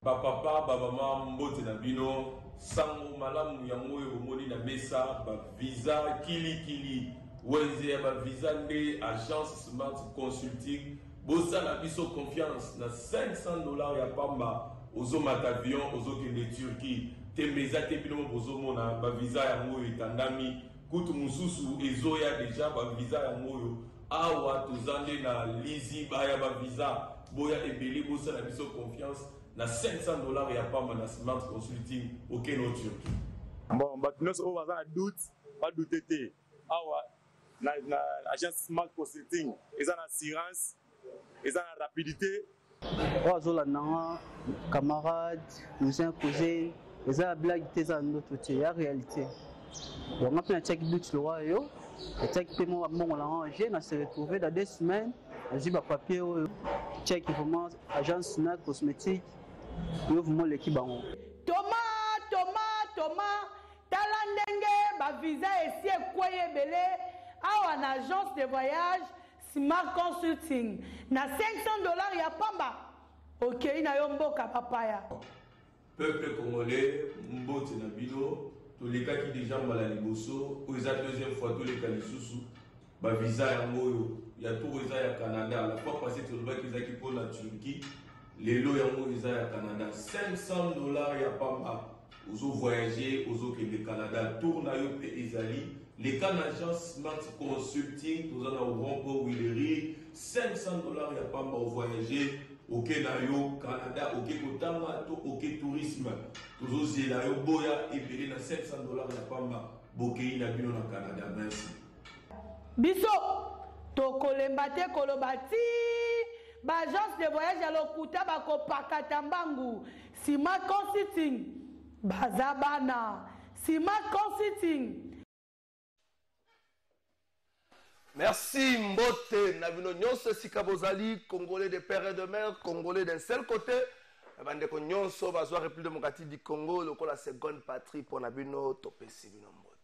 Papa, maman, mbote na bino, sango malamu ya moyo omoni na mesa, ba visa kili wenze ya ba visa nde agence Smart Consulting, bosa na biso confiance na $500 ya pamba, ozo matavion, ozo kende Turquie, te meza te bino bozo mona, ba visa ya moyo itandami, kutu mususu ezo ya deja ba visa ya moyo, awa tozande na lizi baya ba visa, boya ebeli bosa na biso confiance, na $500 ya pamba na Smart Consulting au Keno Turquie. Bon, maintenant on va doute, pas douter. Awa na agence Smart Consulting, ils ont assurance, ils ont rapidité. Ozola na camarade, cousin, ils ont blague tes en notre côté, la réalité. Donc on a check doute le roi yo, et check paiement bon l'arranger, on s'est retrouvé dans 2 semaines, j'ai pas papier check vraiment agence Smart Cosmétique. Thomas, Talandenge, ba visa ici Ekoye Belé, à une agence de voyage Smart Consulting. Na $500 ya pamba. Ok, na yomboka papaya. Peuple congolais, mbote na bino, tous les cas qui déjà mal à liboso, pour la deuxième fois tous les cas les sous ba visa ya moyo, ya tout visa ya Canada, la fois passée tout le bac qui pour la Turquie. Les lots yango ils à Canada $500 ya pamba ozo voyager ozo ke le Canada tourna yo pe ezali les Canadiens Smart Consulting tous en au pour Willery $500 ya pamba au voyager au Kenayo Canada au Kotama to au tourisme tous zela yo boya et belé na $500 ya pamba bokei na bino na Canada. Merci biso to kolembate kolobati Agence de voyage à l'Okuta bako pakatambangu Smart Consulting Bazabana Smart Consulting. Merci Mbote Navino Nyonso Sikabozali, Congolais de père et de mère, Congolais d'un seul côté. Bandeko Nyonso Bazwa République démocratique du Congo, le la seconde patrie pour Nabino Topesi Bino Mbote.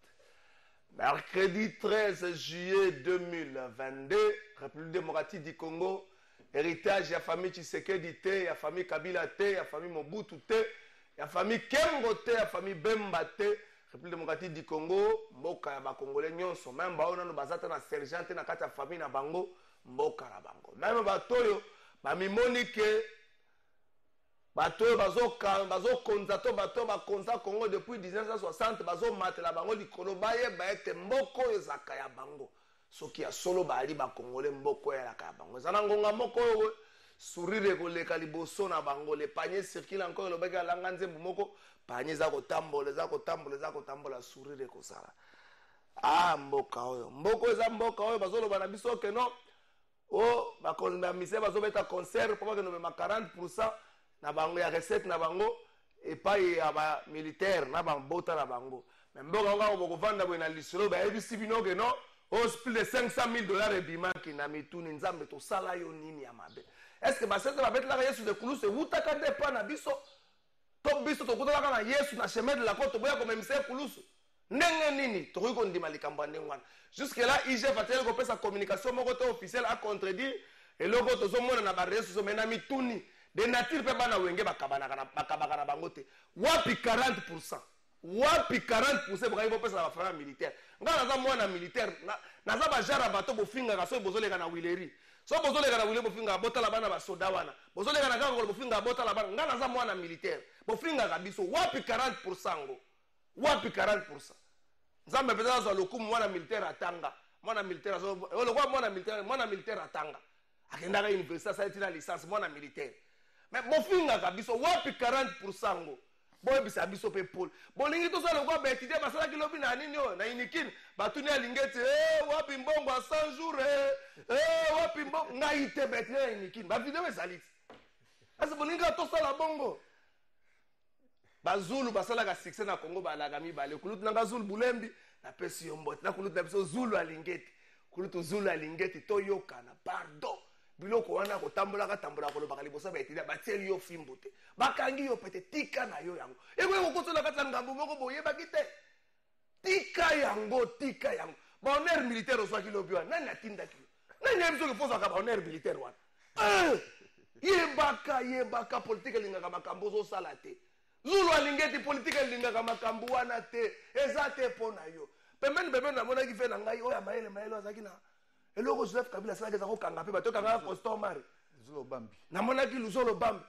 Mercredi 13 juillet 2022, République démocratique du Congo. Héritage ya famille Tshisekedi te, ya famille Kabila te, ya famille Mobutu te, ya famille Kengo te, ya famille Bemba te. République démocratique du Congo, mboka ya ba Congolais nyonso, même ba ona no bazata na sergent na kati ya famille na bango, mboka na bango. Même ba toyo ba mimonike bato bazo konza to bato ba konza Congo depuis 1960 bazo matela bango likolo baye ba ete mboko ezaka ya bango. Soki ya solo bali ba Congolais mboko ya la bango zana ngonga moko sourire koleka liboso na bango le panier circule encore le baka langa nzembo moko panier za kotambola sourire kosala mboka oyo eza mboka oyo bazolo bana biso ke no ba konda mise bazo beta concert pour que no ma 40% na bango ya recette na bango et pas ya ba militaire na ba mbota na bango mais mboka nga ko vanda bo na lisolo ba ebisi bino ke no plus de $500,000 ebimaki na mituni nzambe to sala yo nini ya mabe. Est-ce que basete ba betla Yesu de kulusu wutaka de pa na biso to biso to kutaka na Yesu na chemin de la côte boya ko memse kulusu ndenge nini to ko ndima likambo ndengwana. Jusque là IGF a ko pesa communication moko to officiel a contredire et loko to zo mona na ba resu so mena mituni de nature pe bana wenge bakabana na bango te wapi 40%. Wapi 40% baka ibo pesa la franga militaire. Nga naza mwana militaire naza ba jara bato bofinga ka so bozolega na Willery. So bozolega na Willery bofinga botala bana ba soda wana. Bozolega na Kango bofinga botala bana. Nga naza mwana militaire. Bofinga ka biso wapi 40% ngo. Wapi 40%. Nzambe pesa za lokumu mwana militaire atanga. Mwana militaire so lokwa mwana militaire atanga. Akenda ka université sa itina licence mwana militaire. Mais bofinga ka biso wapi 40% ngo. Boy bisa biso pe Paul bolingi to sala ko betide basala ki lobi na nini yo na inikin batuni alingeti wapi mbongo a 100 jours wapi mbongo ngaite betide na inikin ba video esaliti asa bolingi to sala bongo bazulu basala ka succès na Congo balaga mibale kulutu na Zulu Bulembi na pesi yo mboti na kulutu na biso Zulu alingeti kulutu Zulu alingeti to yokana pardon biloko wana ko tambola ko lobaka libosa ba etida ba tieli yo fimbo te bakangi yo pete tika na yo yango eko ko kotola katsa ngambo moko boye bakite tika yango ba honneur militaire ozwaki lobi wana nani atindaki nani ayebi soki fozwaka ba honneur militaire wana yebaka politike elingaka makambo ozosala te zulu alingi eti politike elingaka makambo wana te eza te mpo na yo pembeni namonaki fe na ngai oyo mayele azalaki na eloko Joseph Kabila asalaki eza kokanga mpe bato okangaka Constant Mare namonaki Luzolo Bambi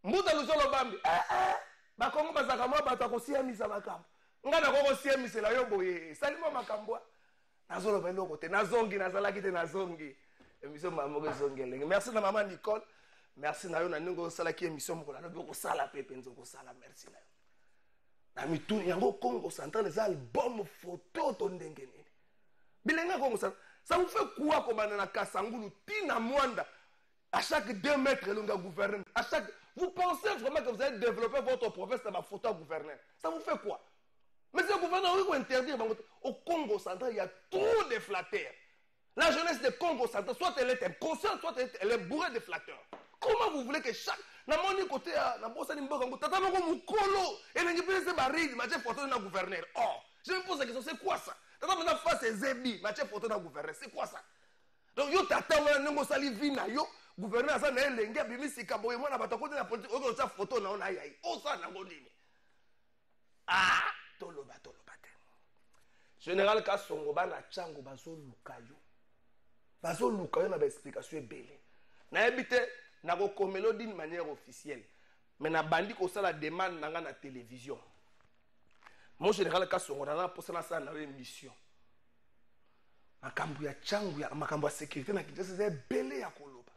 mbuta Luzolo Bambi bakongo bazalaka mwa bato akosiamisa makambo nga nakokosiamisela yo boye esalima makambo nazoloba eloko te nazalaki te nazongi émission moko ezongi elenge merci na mama Nicole merci na yo na ndenge osalaki émission moko nalobi okosala mpe mpenza okosala merci na yo na mituni yango Congo Central eza album photo to ndenge nini bilenga Congo Central ça vous fait quoi comme na Kasangulu tina Mwanda à chaque 2 mètres le gouverneur à chaque vous pensez vraiment que vous allez développer votre province dans ma photo à gouverneur ça vous fait quoi mais ce gouverneur il faut interdire au Congo Central il y a trop de flatteurs. La jeunesse de Congo Central, soit elle est inconsciente, soit elle est bourrée de flatteurs. Comment vous voulez que chaque... Na moni côté na bossa ni mboka tata moko mukolo et nengi pese baridi match photo na gouverneur. Oh, je me pose la question c'est quoi ça? Tata mona face Zebi match photo na gouverneur, c'est quoi ça? Donc yo tata wana nengo sali vina yo gouverneur ça na elenge bimisi kaboye mwana bato côté na politique oyo sa photo na ona yai. O ça na ngodini. Toloba te. Général Kasongo bana chango bazoluka yo. Bazoluka yo na ba explication ebele. Na ebite na ko komelo d'une manière officielle. Mais na bandi ko sala demande nanga na télévision. Mon général Kasongo na posa na sa na émission. Makambo ya chango ya makambo ya sécurité na Kinshasa c'est ebele ya koloba.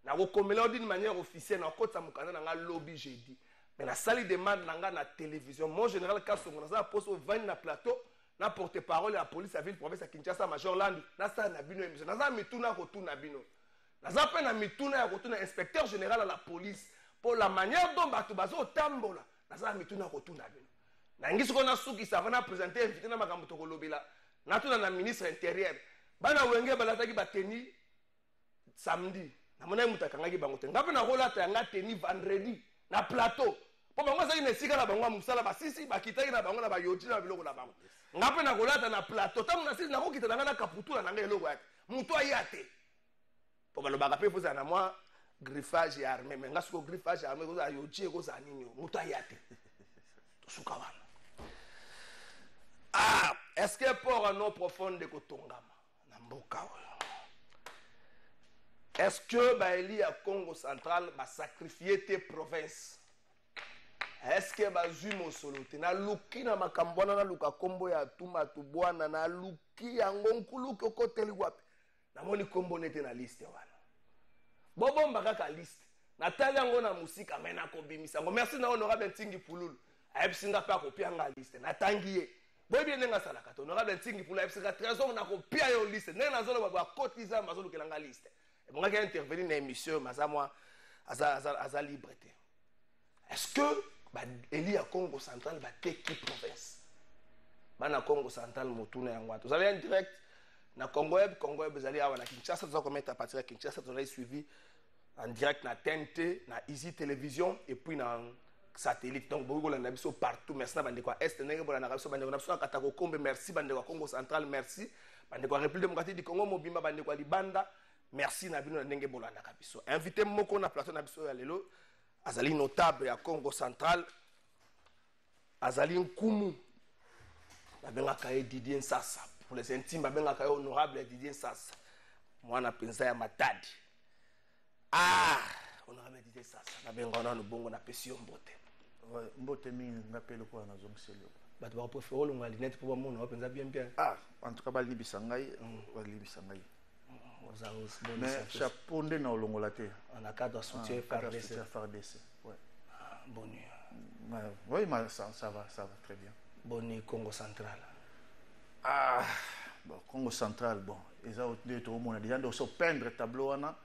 Na ko komelo d'une manière officielle na kota mukanda na lobby jeudi. Mais na sali demande nanga na télévision. Mon général Kasongo na sa posa vani na plateau. Na porte-parole de la police à ville province à Kinshasa Major Land na sa na bino émission na za mituna ko tuna bino na za pe na mituna ya ko tuna inspecteur général à la police pour la manière dont bato bazo tambola na za mituna ko tuna bino na ngisi ko na suki ça va na présenter invité na makambo to ko lobela na tuna na ministre intérieur bana wenge balataki ba teni samedi na mona mutaka ngaki bango te ngape na kolata nga teni vendredi na plateau po bango sa ina sika na bango musala basisi bakitaki na bango na ba yoti na biloko na bango ngape na kolata na plateau tamu na sisi na kokita na ngana kaputula na ngai eloko yake muto ayate po balobaka pe foza na moi griffage ya armée mais ngasuko griffage ya armée ko za yoti ko za nini muto ayate tosuka wana est-ce que pour un nom profond de kotongama na mboka est-ce que baeli à Congo Central ba sacrifier tes provinces? Est-ce que bazui mosolo te na luki na makambwana na luka kombo ya tuma tubwana na luki yango nkuluki okoteli wapi na moni kombo nete na liste wana bobomba kaka liste na tali yango na musika mena ko bimisa ngo merci na honorable Ntingi Pululu ayebsinga pa kopia nga liste na tangiye boy bien nga sala kato honorable Ntingi Pululu ayebsinga trésor na kopia yo liste nena zolo ba kotiza mazolo kelanga liste et bon nga intervenir na émission mazamwa aza liberté. Est-ce que Eli à Congo Central ba qui province bana Congo Central motuna yango vous allez en direct na Congo Web vous allez avoir na Kinshasa vous allez mettre à partir de Kinshasa vous allez suivi en direct na TNT na Easy Télévision et puis na satellite donc beaucoup la nabiso partout merci na bande kwa est ndenge bola na biso bande na biso katako kombe merci bande kwa Congo Central merci bande kwa République démocratique du Congo mobimba bande kwa Libanda merci na bino ndenge bola na biso invité moko na plateau na biso ya lelo azali notable ya Congo Central azali nkumu babengaka ye Didier Nsasa pour les intimes babengaka ye honorable Didier Nsasa mwana penza ya Matadi honorable Didier Nsasa babenga na bongo na pesio mbote mbote mingi ngapelo kwa na zongselo bato ba préférer longa lunette pour mona penza bien en tout cas balibisa ngai mais chapeau nde na olongola te en cadre de soutien FARDC ouais bonne nuit oui mais ça va très bien bonne nuit Congo Central bon Congo Central bon ils ont deux tout monde déjà de se peindre tableau wana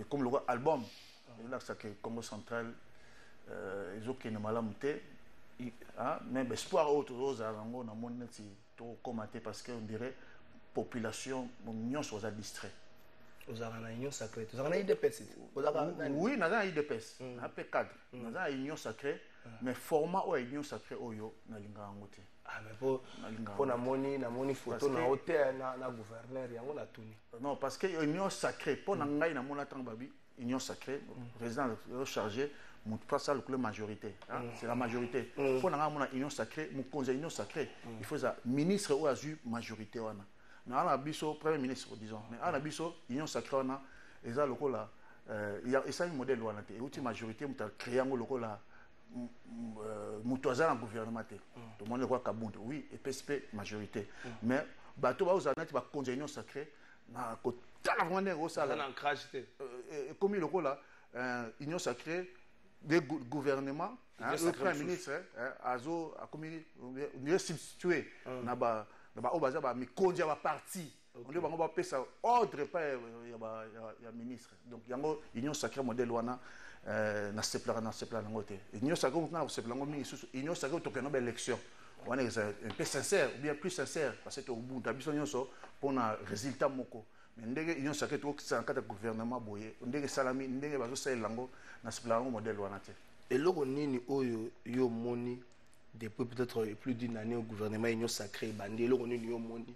comme le album là ça que Congo Central ils ont que na malamu te mais espoir autre chose à rango na monde si to commenter parce que on dirait population nyons aux a distrait aux a na union sacrée aux a na IDPS oui na za IDPS na pe cadre na za union sacrée mais format ou union sacrée oyo na linga ngote Ah, mais pour na moni photo na hôtel na gouverneur yango na tuni. Non, parce que union sacrée pour na ngai na mona tang babi union sacrée président chargé mon pas ça le majorité c'est la majorité pour na ngai mona union sacrée mon conseil union sacrée il faut ça ministre ou azu majorité wana na ala biso premier ministre disons mais ala biso union sacrée wana eza lokola il y a ça un modèle wana te outil majorité muta créer ngo lokola mutoza na gouvernement te tout le monde voit kabunde oui et PSP majorité mais bato ba uzanati ba conseil union sacrée na ko tala vraiment au sala na ancrage te comme il lokola union sacrée des gouvernements le premier ministre azo comme il substitué na ba obaza ba mikonja ba parti on dit bango ba pesa ordre pas ya ministre donc yango union sacrée modèle wana na sepla nango te union sacrée na sepla ngo mingi susu union sacrée to keno ba élection wana est un peu sincère ou bien plus sincère parce que au bout d'abiso nyonso pour na résultat moko mais ndenge union sacrée to kisa kata gouvernement boye ndenge salami ndenge bazo sala lango na sepla ngo modèle wana te et loko nini oyo yo moni depuis peut-être plus d'une année au gouvernement union sacrée bandi loko nini yo moni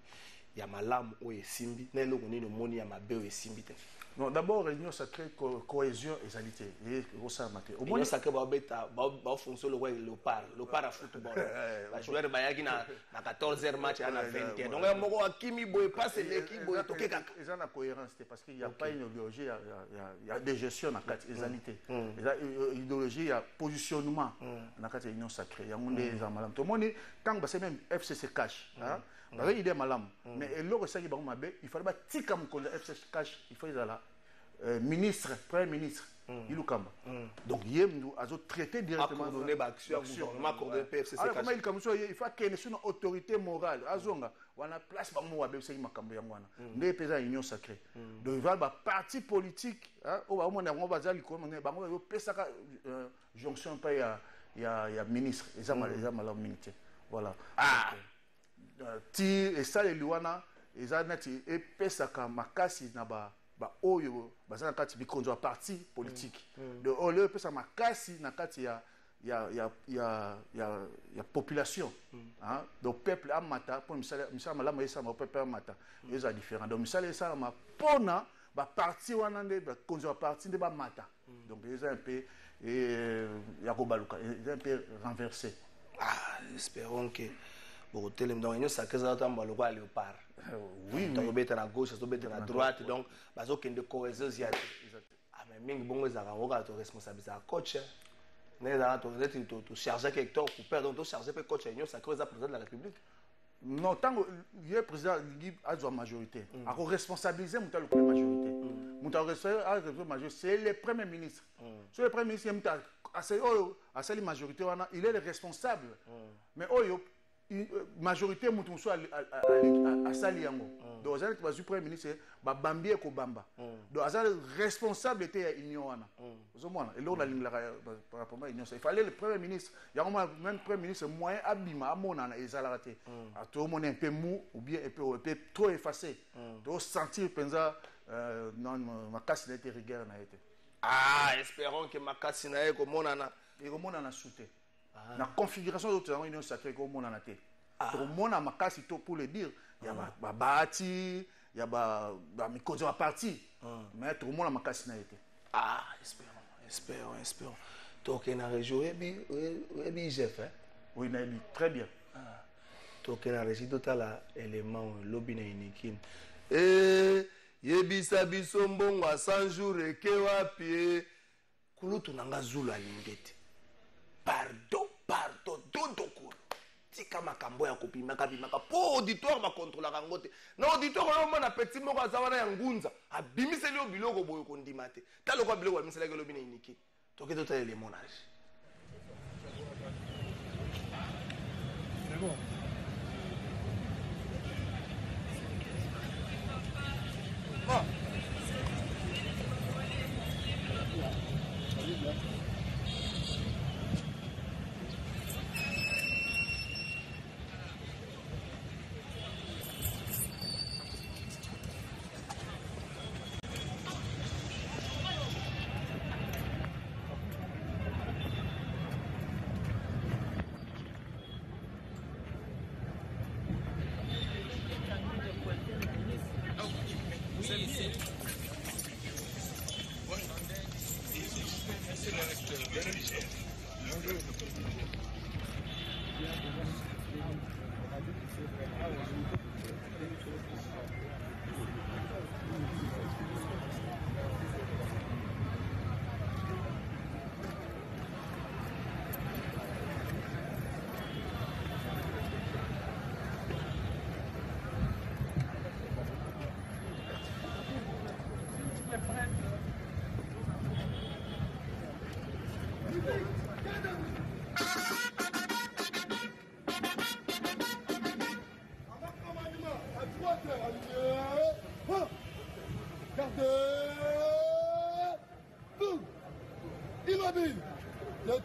ya malamu oyo esimbi na loko nini moni ya mabe oyo esimbi te. Non, d'abord, réunion sacrée, cohésion et égalité. Au moins, sacré, va fonctionner le léopard à football. Les joueurs bayaki na 14h match à 20h. Donc, il y a Kimi boy passe l'équipe boy toke kaka. Ils ont la cohérence parce qu'il n'y a pas une idéologie, il y a des gestions dans la égalité. Il y a une idéologie, il y a positionnement dans la réunion sacrée. Il y a des malams. Tout le monde tant que c'est même FCC cash. Il y a des malams. Mais l'autre ça qui est il fallait que comme FCC cash, il faut là. Ministre, premier ministre, Ilukamba. Donc, il a traité directement. Il faut qu'il y ait une autorité morale. On a place pour moi, c'est une union sacrée. Donc, il va y avoir parti politique. On va dire jonction, il y a ministre. Voilà. Et ça, les Luana, ils ont et Pesaka Makasi Naba. Oyo bazana kati bikonzo wa parti politique de ole pesa makasi na kati ya population donc peuple amata pour misala malamu yesa ma peuple amata ils sont différents donc misala yesa ma pona ba parti wana nde ba konzo wa parti nde ba mata donc ils un peu ya ko baluka ils un peu renversé. Espérons que bon télém donc nous ça que ça tombe le léopard. Oui, donc on à gauche, on à droite, donc bazo kende cohésion ziate. Ah mais mingi bongo za ka to responsabilité à coach. Mais là to charger quelque temps pour perdre donc charger pe coach union ça cause président de la République. Non, tant que le président a la majorité, à responsabiliser la majorité. C'est le premier ministre. C'est le premier ministre qui a la majorité, il est le responsable. Mais majorité mutu à saliango donc azali que le premier ministre ba bambie ko bamba donc azali responsable était union wana ozomona et là on a ligne par rapport à union il fallait le premier ministre ya même premier ministre moyen abima amona na ezala te à tout monde un peu mou ou bien un peu trop effacé donc sentir penza non makasi na été rigueur na été espérons que makasi na eko monana et ko monana souté. La configuration de l'union union sacrée comme on en a été. Tout le monde a makasi pour le dire. Il y a bati, il y a mikozo à parti. Mais tout le monde a makasi na été. Espérons. Donc on a réjoui et chef hein. Oui, très bien. Donc on a réjoui total élément lobby na inikin. Et yebisa biso mbongo 100 jours et ke wapi kulutu nanga zula lingete. Pardon, dodoko. Tika makambo ya kopimaka po auditoire ba contrôler rangote. Na auditoire on a petit moko azawana ya ngunza. Abimiseli o biloko boyo kondima te. Talo kwa biloko abimiseli ke lobi na iniki. Toke tota les monages. C'est bon.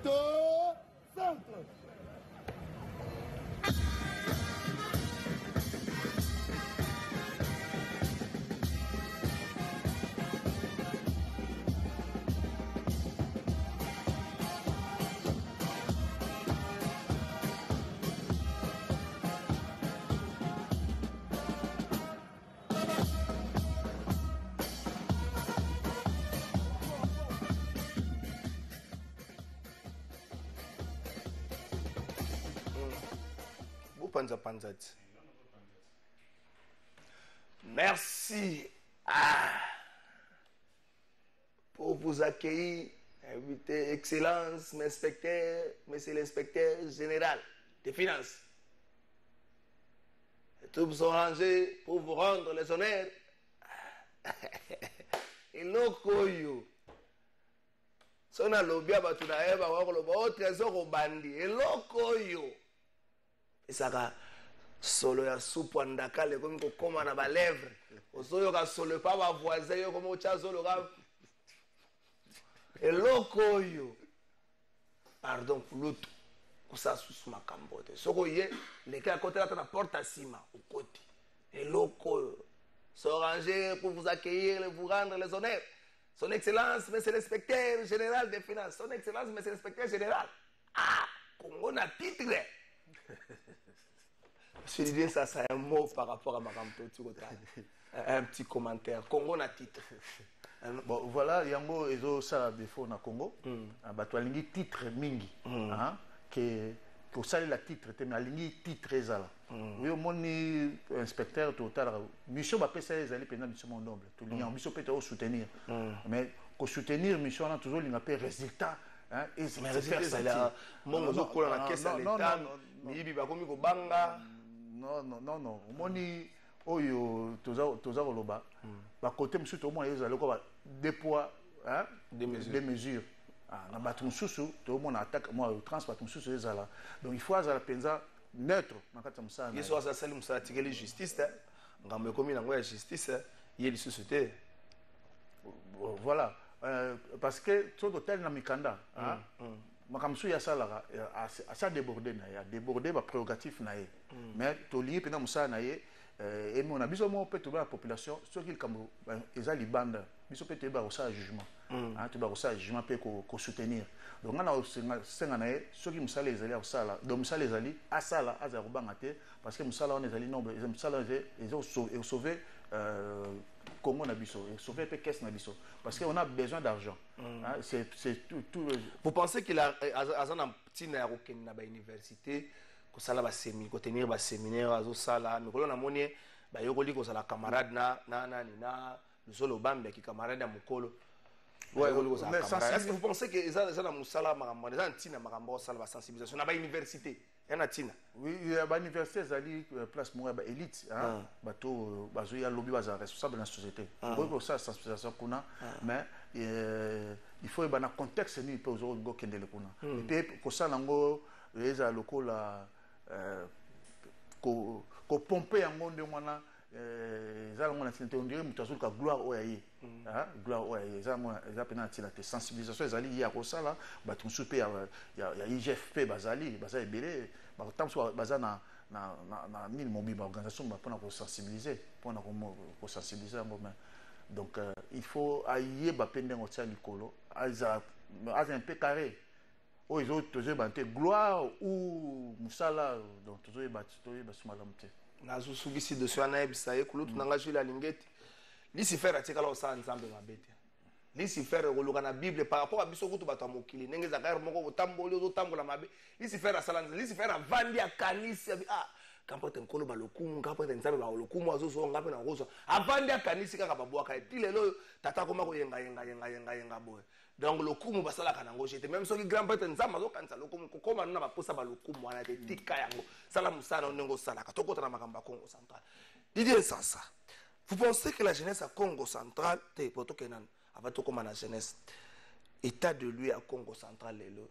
Moto, centre. Panzati. Merci pour vous accueillir, invité Excellence, Monsieur l'inspecteur général des finances. Les troupes sont rangées pour vous rendre les honneurs. Et l'okoyo. Sona lobia batuna eba wakoloba o trésor au bandi. Et l'okoyo. Esaka solo ya supu andakale comme kokoma na ba lèvres osoyo ka solo pa ba voisin yo comme ocha solo ka eloko yo pardon kulutu kusa susu makambote soko ye leka côté là na porte à cima au côté eloko so ranger pour vous accueillir et vous rendre les honneurs. Son Excellence Monsieur l'inspecteur général des finances, Son Excellence Monsieur l'inspecteur général. Ah, Congo na titre. Je dis ça, c'est un mot par rapport à ma un petit commentaire. Congo na titre. Bon, voilà, yango ezo sala défaut na Congo. Bato alingi titre mingi. Que ça la titre, mais alingi titre ezala. Oui, mon inspecteur total, mission va passer les années pendant mission mon noble. Tout le monde mission peut te soutenir. Mais pour soutenir mission on a toujours l'inapé résultat. Et mais résultat ça là, mon ozo kola na caisse à l'état. Mibi ba komi ko banga. Non. Moni oyo toza koloba. Ba côté monsieur tout le monde ezala ko ba déploie des mesures. Na batu mususu tout le monde attaque moi transport mususu ezala. Donc il faut azala penza neutre nakati musana. Yeso asali musala tikeli justice ngambe komi na ngoya justice yeli société. Voilà parce que tout hôtel na mikanda makamsu ya sala a débordé na ya débordé ba prérogatif na ye mais to lié pena musana na ye et mon abiso mo peut la population ce qu'il comme ezali banda biso peut ba au jugement tu ba au jugement peut ko soutenir donc on a senga na ye ce qui musala ezali au sala donc musala ezali asala aza ko bangate parce que musala on ezali nombre musala ezo sauver Congo na biso et sauver peu caisse na biso parce que on a besoin d'argent c'est tout vous pensez qu'il a azana petit na roken na ba université ko sala ba séminaire ko tenir ba séminaire azo sala mais ko na moni ba yokoli ko sala camarade na le solo bambe ki camarade ya mukolo ouais est-ce que vous pensez que ça na musala makambo ça ntina makambo sala ba sensibilisation na ba université yana tina oui ba université zali place mo ba élite bato bazoya lobby baza responsable na société pour ça sensibilisation kuna mais il faut ba na contexte ni pe ozo go kendele kuna et puis ko ça nango eza lokola ko pomper yango nde mwana ezala ngona tinete on dirait mutu azuka gloire oyaye gloire oyaye eza pena tina te sensibilisation ezali ya kosala bato musu pe ya IGFP bazali ebele batamso baza na nini mobile organisation mpona kosensibiliser mpona kosensibiliser yango mais donc il faut ayeba pe ndenge otia likolo aza un peu carré oyo tozoyeba te gloire ou mosala donc tozoyeba so malamu te nazosukisi dossier wana yebisa ye kulutu na nga juile alingeti lisifere atikala osala nzambe mabe te lisifere koluka na bible par rapport a biso kutu bato ya mokili ndenge ezaka moko otamboli ozotambola mabe lisifere asala nzambe lisifere avandi akanisi kampote nkolo balokumu kampote nzambe balokumu azozonga mpe na kozwa avandi akanisi kaka babwaka eti lelo tata akoma koyenga boye donc lokumu basalaka nango jete même soki grand prêtre nzambe azokanisa lokumu kokoma nuna baposa balokumu wana te tika yango sala mosala ndenge osalaka tokota na makambo ya Congo central. Didier Sassa, vous pensez que la jeunesse à Congo central te potokenan avant tokoma na jeunesse état de lui à Congo central lelo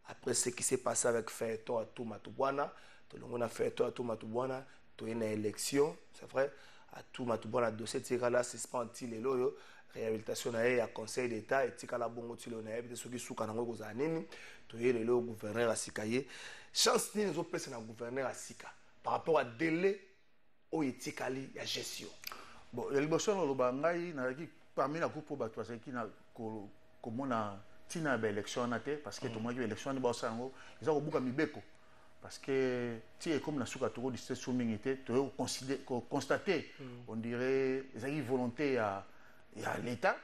après ce qui s'est passé avec Feto à Toumatubwana on a fait tout Matubwana to une élection c'est vrai à tout Matubwana dossier tikala suspendu les loyo réhabilitation na ya conseil d'état et tikala bongo tilo na yebite soki suka nango kozala nini toyé le gouverneur à Sikaye. Chance ni nous opère na gouverneur à Sika par rapport à délai au etikali ya gestion. Bon, il y a le bangai na qui parmi la groupe ba toi qui na comment na tina ba élection na té parce que tout le monde élection ni ba sango ils ont beaucoup mibeko parce que tu es comme na suka toro de cette soumingité tu constater on dirait ils ont une volonté à l'état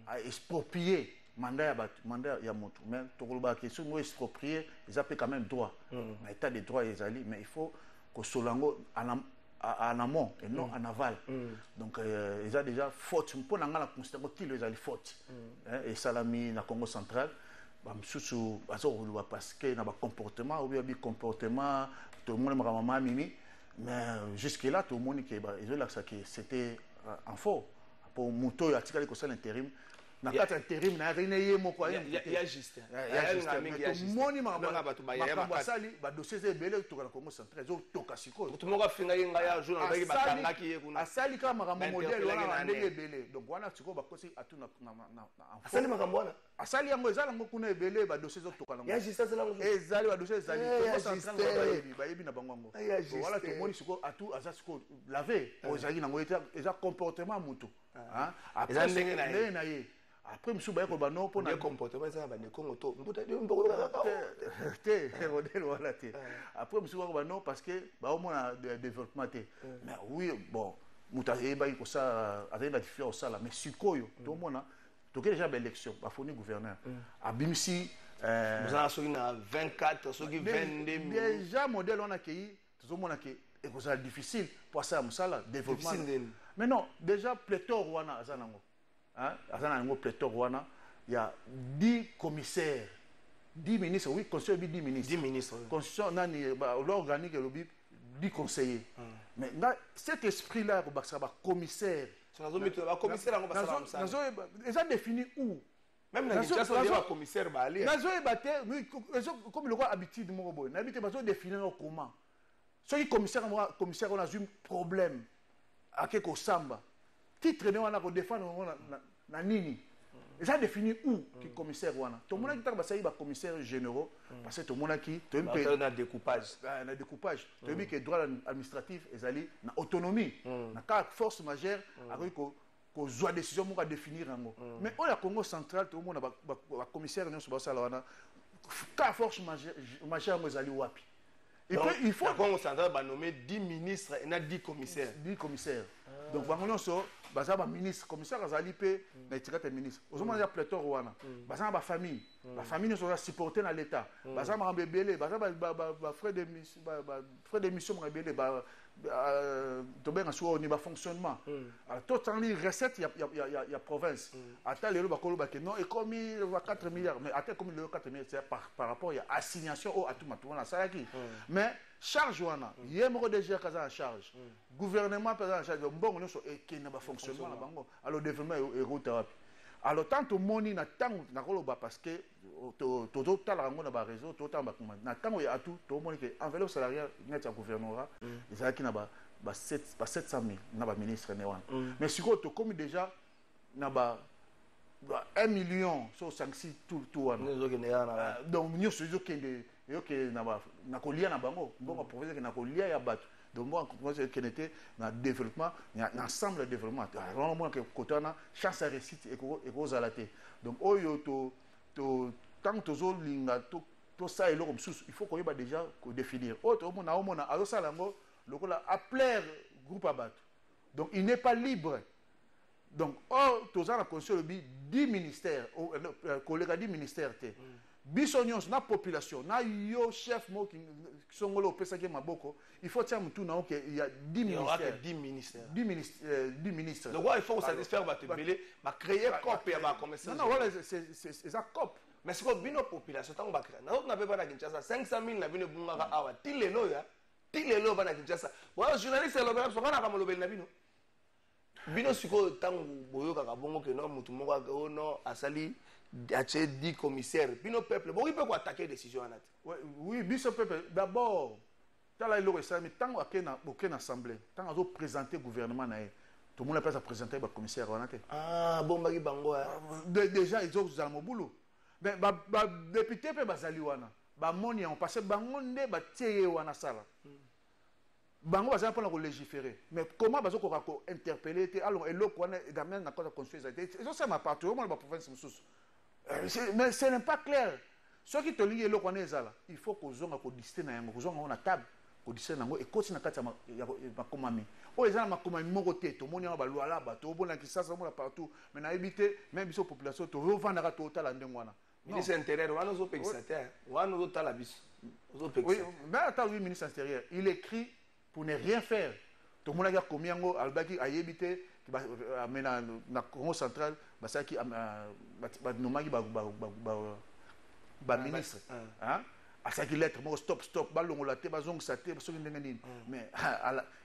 à exproprier mandat ya moto mais tokolo ba question moi exproprier ils appellent quand même droit mais état de droit ils allient mais il faut que solango en amont et non en aval. Donc, ils ont déjà faute. Pour nous considérer qu'ils ont faute. Et Salami, dans le Congo central, parce qu'il y a un comportement, ou bien un comportement, tout le monde m'a mimi. Mais jusque-là, tout le monde que c'était en faux. Pour Mouto, il y a l'intérim. Na kati intérim na reneye moko ya juste moni ma sali ba dossier ebele to na Congo central zo toka siko to moko finga yenga ya jour na ba tanga ki yekuna asali kama makambo modèle wana ndenge ebele donc wana siko ba kosi atuna na asali makambo wana asali yango ezala ngo kuna ebele ba dossier zo toka na ya juste ça lango ezali ba dossier ezali Congo central ba yebi na bango ngo wala to moni siko atu aza siko laver ozali nango eza comportement mutu hein après ndenge na ye après monsieur ba ko ba no pona comportement ça ba ne Congo to mbuta te modèle wala te après monsieur ba no parce que ba au moins développement te mais oui bon muta e ba ko ça avec la différence ça là mais sikoyo to mona to que déjà ba élection ba foni gouverneur abimsi vous en avez na 24 ceux qui 22 déjà modèle on a qui to mona que et que ça difficile pour ça musala développement mais non déjà pléthore wana azanango il y a 10 commissaires, 10 ministres, oui, conseil 10 ministres. 10 ministres. Constitution, l'organique et 10 conseillers. Mais cet esprit-là, c'est commissaire. Ils ont défini où. Même dans les commissaires, comme le roi habitude, ils ont défini comment. Ceux qui commissaires ont un problème avec Osamba. Titre ne wana ko défendre na nini ils ont défini où qui commissaire wana to mona kitaka basayi ba commissaires généraux parce que to mona ki to na découpage to bi que droit administratif ezali na autonomie na cas force majeure avec ko joie décision mo ka définir ngo mais au la Congo central to mona ba commissaire nyonso ba sala wana cas force majeure mo ezali wapi. Il faut qu'on s'entende nommer 10 ministres et 10 commissaires. 10 commissaires. Donc, on ministre, commissaire Azali P, na ministre. Aux hommes, il y a pléthore Rwanda. La famille. La famille nous a supporté dans l'État. Bazama Rambébélé, Bazama frais de mission Rambélé, au niveau fonctionnement. Tout en recette, il y a province. Attends, les lots non, et comme il y a 4 milliards, mais attends, comme il y a 4 milliards, c'est par rapport à l'assignation au Atumatouana, ça y est. Mais charge wana yemro déjà kaza en charge gouvernement présent en charge bon on et qui n'a pas fonctionnement alors développement et route alors tant au moni na tant na koloba parce que to tala ngo na ba réseau to tamba na tant ya tout to moni que enveloppe salariale net ya gouvernorat ils qui na ba 700 000 na ba ministre ne wana mais siko to comme déjà na ba 1 million so 5-6 tout wana donc nous sommes que na kolia na bango mbongo province que na kolia ya bato donc moi je connais na développement na ensemble de développement alors moi que kotana chance à réussite et ko zalaté donc oyo to tant tozo linga to ça et le comme sous il faut qu'on y déjà ko définir autre mona azo salango lokola appeler groupe à bato donc il n'est pas libre. Donc, tous la conscience 10 ministères, collègues 10 ministères, bisognos na population, na yo chef mo qui sont au pesa ke maboko, il faut tiens tout na il y a 10 ministères. 10 ministres. Donc il faut satisfaire ba te belé, ba créer COP ya ba commerçant. Non voilà c'est ça COP. Mais c'est quoi bino population tant ba créer. Na autre na be ba na Kinshasa 500 000 na bino bunga awa tilelo ba na Kinshasa. Wa journaliste lo ba so kana ka molobeli na bino. Bino siko tangu boyoka ka bongo ke no mutu moko ko no asali ache 10 commissaires bino peuple bon il peut attaquer décision anati oui biso peuple d'abord tala ilo ça mais tango akena aucune assemblée tango azo présenter gouvernement na tout le monde a pas à présenter ba commissaire anati bon bagi bango déjà ils ont dans mon boulot mais député pe bazali wana ba moni on parce bango nde ba tie wana sala bango bazali pour la légiférer mais comment bazo ko interpeller te alors eloko wana dans na cause construire ça c'est ça ma partout au moins la province mususu mais ce n'est pas clair ce qui te lie eloko wana ezala il faut ko zonga ko discuter na yango ko zonga na table ko discuter nango et koti na kati ya makomami o ezala makomami moko te to moni na ba loi là ba to bona ki ça mona partout mais na éviter même biso population to vendre ka to tala ndenge wana ministre intérieur wana zo pexateur wana zo tala biso zo pexateur oui mais attends oui ministre intérieur il écrit pour ne rien faire tout le monde a commis en albaki a évité qui va amener na Congo central basa qui ba nomagi ba ministre hein à ça qui lettre mo stop ba longola te ba zong saté ba soki ndenge nini mais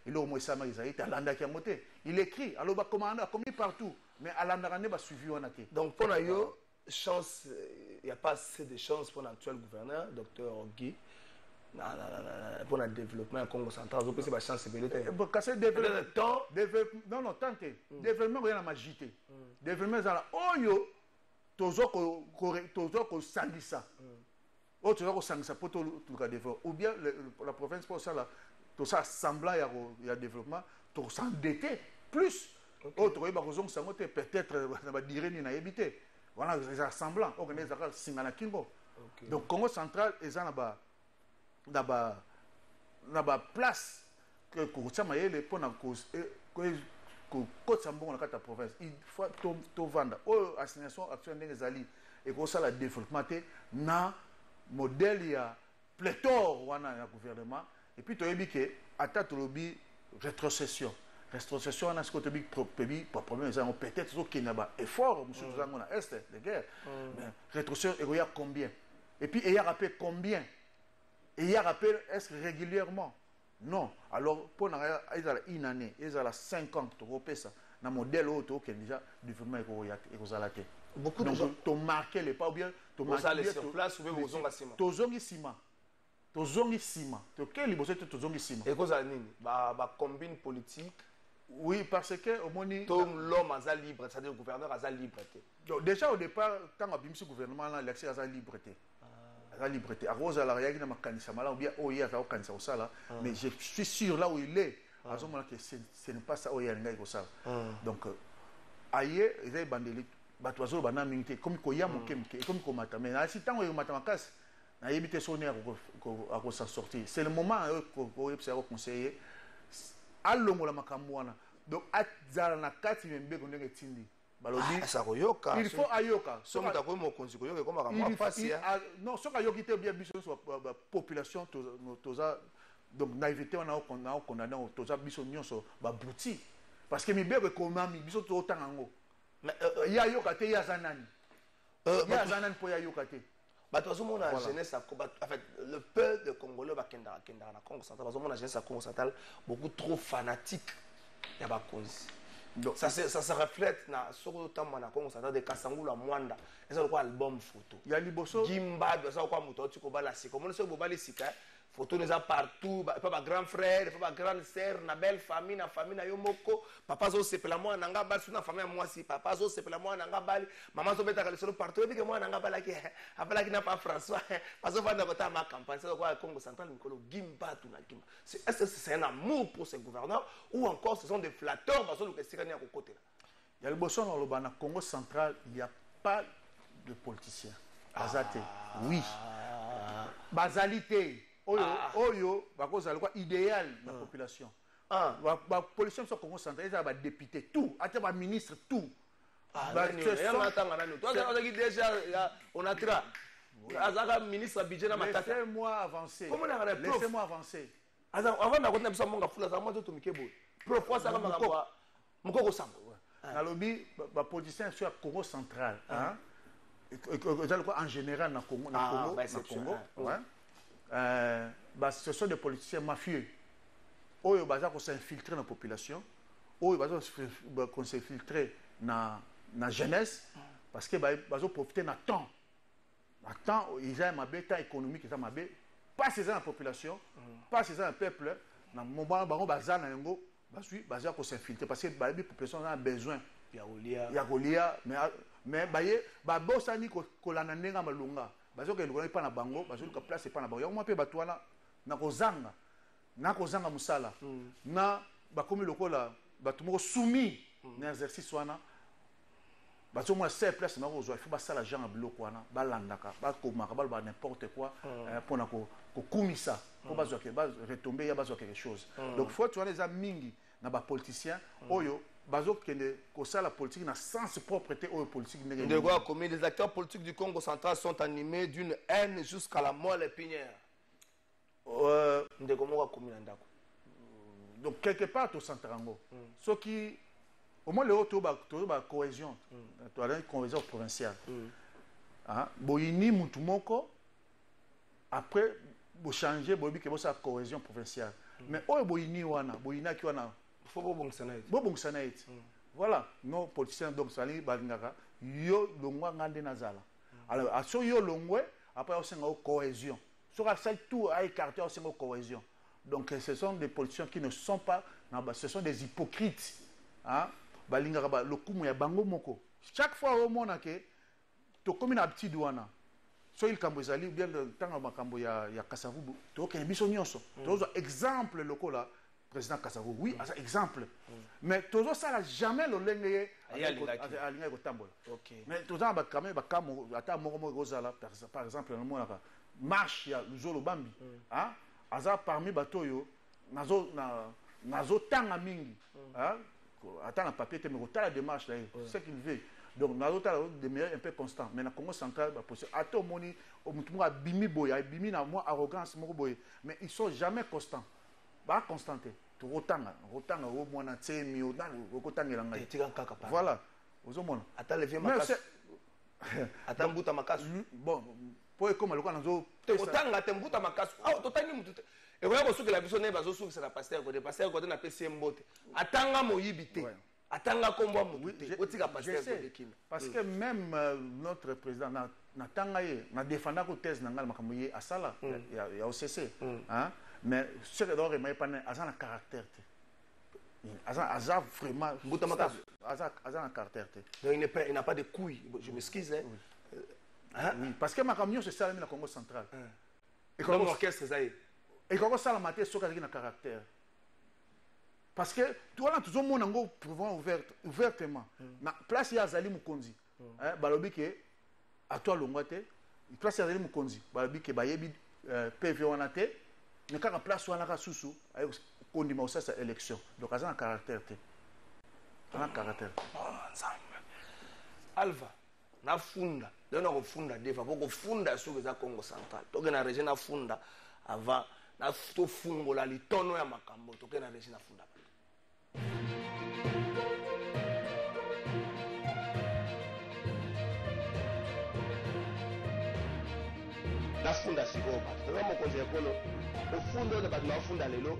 il au moins ça ma isaïe alanda ki moté il écrit alors ba commandant commis partout mais alanda ne ba suivi on a été donc pour yo chance il y a pas assez de chance pour l'actuel gouverneur docteur Guy pour le développement du Congo central, vous avez chance de pour casser développement non tenter développement il y a la magité développement ça oyo tozo ko sangisa o tozo ko sangisa pour tout le développement ou bien la province pour ça là tout ça semblant il y a développement to s'endetter plus autre ba raison ça peut-être va dire ni na habiter voilà les semblant organiser ça singana kingo donc Congo central et ça na ba place que kocha mayele pona ko kotsa mbongo na kata province il faut to vanda o assignation action ndenge zali et ko sala développement te na modèle ya pléthore wana ya gouvernement et puis to yebi ke ata to lobi rétrocession wana ce que to bi problème ça peut-être so kinaba effort monsieur zango na est de guerre mais rétrocession et ya combien et puis il y a rappelé combien et il y a rappel est-ce régulièrement non alors pour une année ils ont 50 repère ça dans modèle auto qui déjà développement et aux beaucoup de gens t'ont marqué les pas ou bien t'ont marqué sur place ou bien aux ciment tozongi ciment to quel liboso tozongi ciment et cause nini ba combine politique oui parce que au moni l'homme a libre c'est-à-dire le gouverneur a liberté donc déjà au départ quand on a mis ce gouvernement là l'accès à la liberté la liberté à cause de la réalité de ma canisa ou bien oh il y a au canisa au sala mais je suis sûr là où il est à ce moment là que ce n'est pas ça où il y a un ça donc aïe ils ont bandeli batoiseau bana minité comme ko ya mokemke comme ko mata mais si tant où mata makas na yebité sonner à s'en sortir c'est le moment ko yebisa ko conseiller alongola makambo wana donc azala na kati membe ko ndenge tindi il faut ayoka non soka yoki te bien biso population toza donc naïveté on a condamné toza biso nyonso ba bouti parce que mibeko ekomami biso to tangango mais ya yoka te ya zanani ya zanani po ya yoka te bato bazomona jeunesse en fait le peuple de Congolais va kenda na Congo central bazomona jeunesse à Congo central beaucoup trop fanatique ya ba cause donc ça se reflète na soko tamba na Congo central de Kasangula Mwanda eza quoi album photo ya liboso Gimba eza quoi moto tiko bala sika comme so bobali sika photo neza partout pas ba grand frère pas ba grande sœur na belle famille na yomoko papa zo sepela moi na nga bali na famille moi si papa zo sepela moi na nga bali maman zo beta kalisolo partout et que moi na nga bala ki na pas François parce que va na kota ma campagne c'est quoi Congo central Mikolo Gimba tout na Gimba est-ce que c'est un amour pour ces gouverneurs ou encore ce sont des flatteurs parce que c'est à côté là il y a le bosson dans le bana Congo central il n'y a pas de politiciens azate oui basalité oyo bakozala quoi idéal la population ba population so Congo central ça ba député tout ata ba ministre tout on a tra azaka ministre budget na matata laissez-moi avancer avant na kota biso monga fula za moto to mikebo prof ça kama ngamba mukoko samba nalobi ba politiciens sur Congo central hein en général na Congo ce sont des politiciens mafieux. Oyo baza ko s'infiltrer dans la population, oyo baza ko s'infiltrer na jeunesse parce que baza profiter na temps. Na temps ils ont ma bêta économique ils ont ma bé pas ces dans la population, pas ces dans le peuple, na moment bango baza na yango baza ko s'infiltrer parce que la population a besoin ya golia mais mais baye babosani kolanda ndenge malunga bazoka eloko pa na bango bazoluka place pa na bango yango mpe bato wana na kozanga musala na bakomi lokola bato moko soumis na exercice wana bazomona seule place na kozwa il faut basala genre biloko wana balandaka bakomaka baloba n'importe quoi mpona kokumisa mpo bazwake retombe ya bazwa quelque chose donc faut wana eza mingi na bapoliticien oyo bazokende kosala politique na sens propreté oyo politique ndenge de quoi comme les acteurs politiques du Congo central sont animés d'une haine jusqu'à la moelle épinière ndeko moko akomi na ndako donc quelque part tosantaka yango soki au moins le haut ba cohésion cohésion provinciale boyini mutu moko après bo changer bobi ke bo sa cohésion provinciale mais oyo boyini wana boyinaki wana faut bobongisa na eti voilà nos politiciens donc sali balingaka yo longwa ngande nazala alors aso yo longwe après osenga cohésion so ka ça tout a écarté osenga cohésion donc ce sont des politiciens qui ne sont pas ce sont des hypocrites balingaka ba lokumu ya bango moko chaque fois au mona ke to komi na habitude wana so il kambo ezali bien tanga makambo ya Kasavubu to ke biso nyonso to exemple lokola président Kasavubu oui asa exemple mais tozo sala jamais lo lenge alinga ko tambola mais tozo ba kamé ba kamo ata moko rozala par exemple na mona marche ya Luzolo Bambi aza parmi batoyo nazo tanga mingi attends, le papier, mais la démarche, c'est ce qu'il veut. Donc, nous avons des meilleurs un peu constants. Mais dans le Congo central, mais ils ne sont jamais constants. Pas constantés. Voilà. Bon, pour comment evoya kosukela biso naye bazosukisela paster kote na pesi ye mbote atanga moyibi te atanga kombo ya motu te otika paster kote kina parce que même notre président na tanga ye na défendaka thèse na ngai makambo ye asala ya OCC mais ce que d'or mais pas aza na caractère te aza vraiment mbuta makasu aza na caractère te donc il n'a pas de couilles je m'excuse oui parce que makambo c'est ça na Congo central et comme orchestre ça y et quand ça la matière sur un caractère parce que toi là toujours mon ango prouvant ouvertement na place ya Azali Mukonzi balobi ke à toi longwate place ya Azali Mukonzi balobi ke bayebi PV wana te mais quand place wana ka susu ay kondima osasa élection donc ça un caractère te un caractère Alva na funda donc on funda defa pour funda sur les Congo central donc na région na funda avant na to fungola litono ya makambo toke na région na funda na funda sikoba tanga mokonzi ya kolo ofundo na bato na funda lelo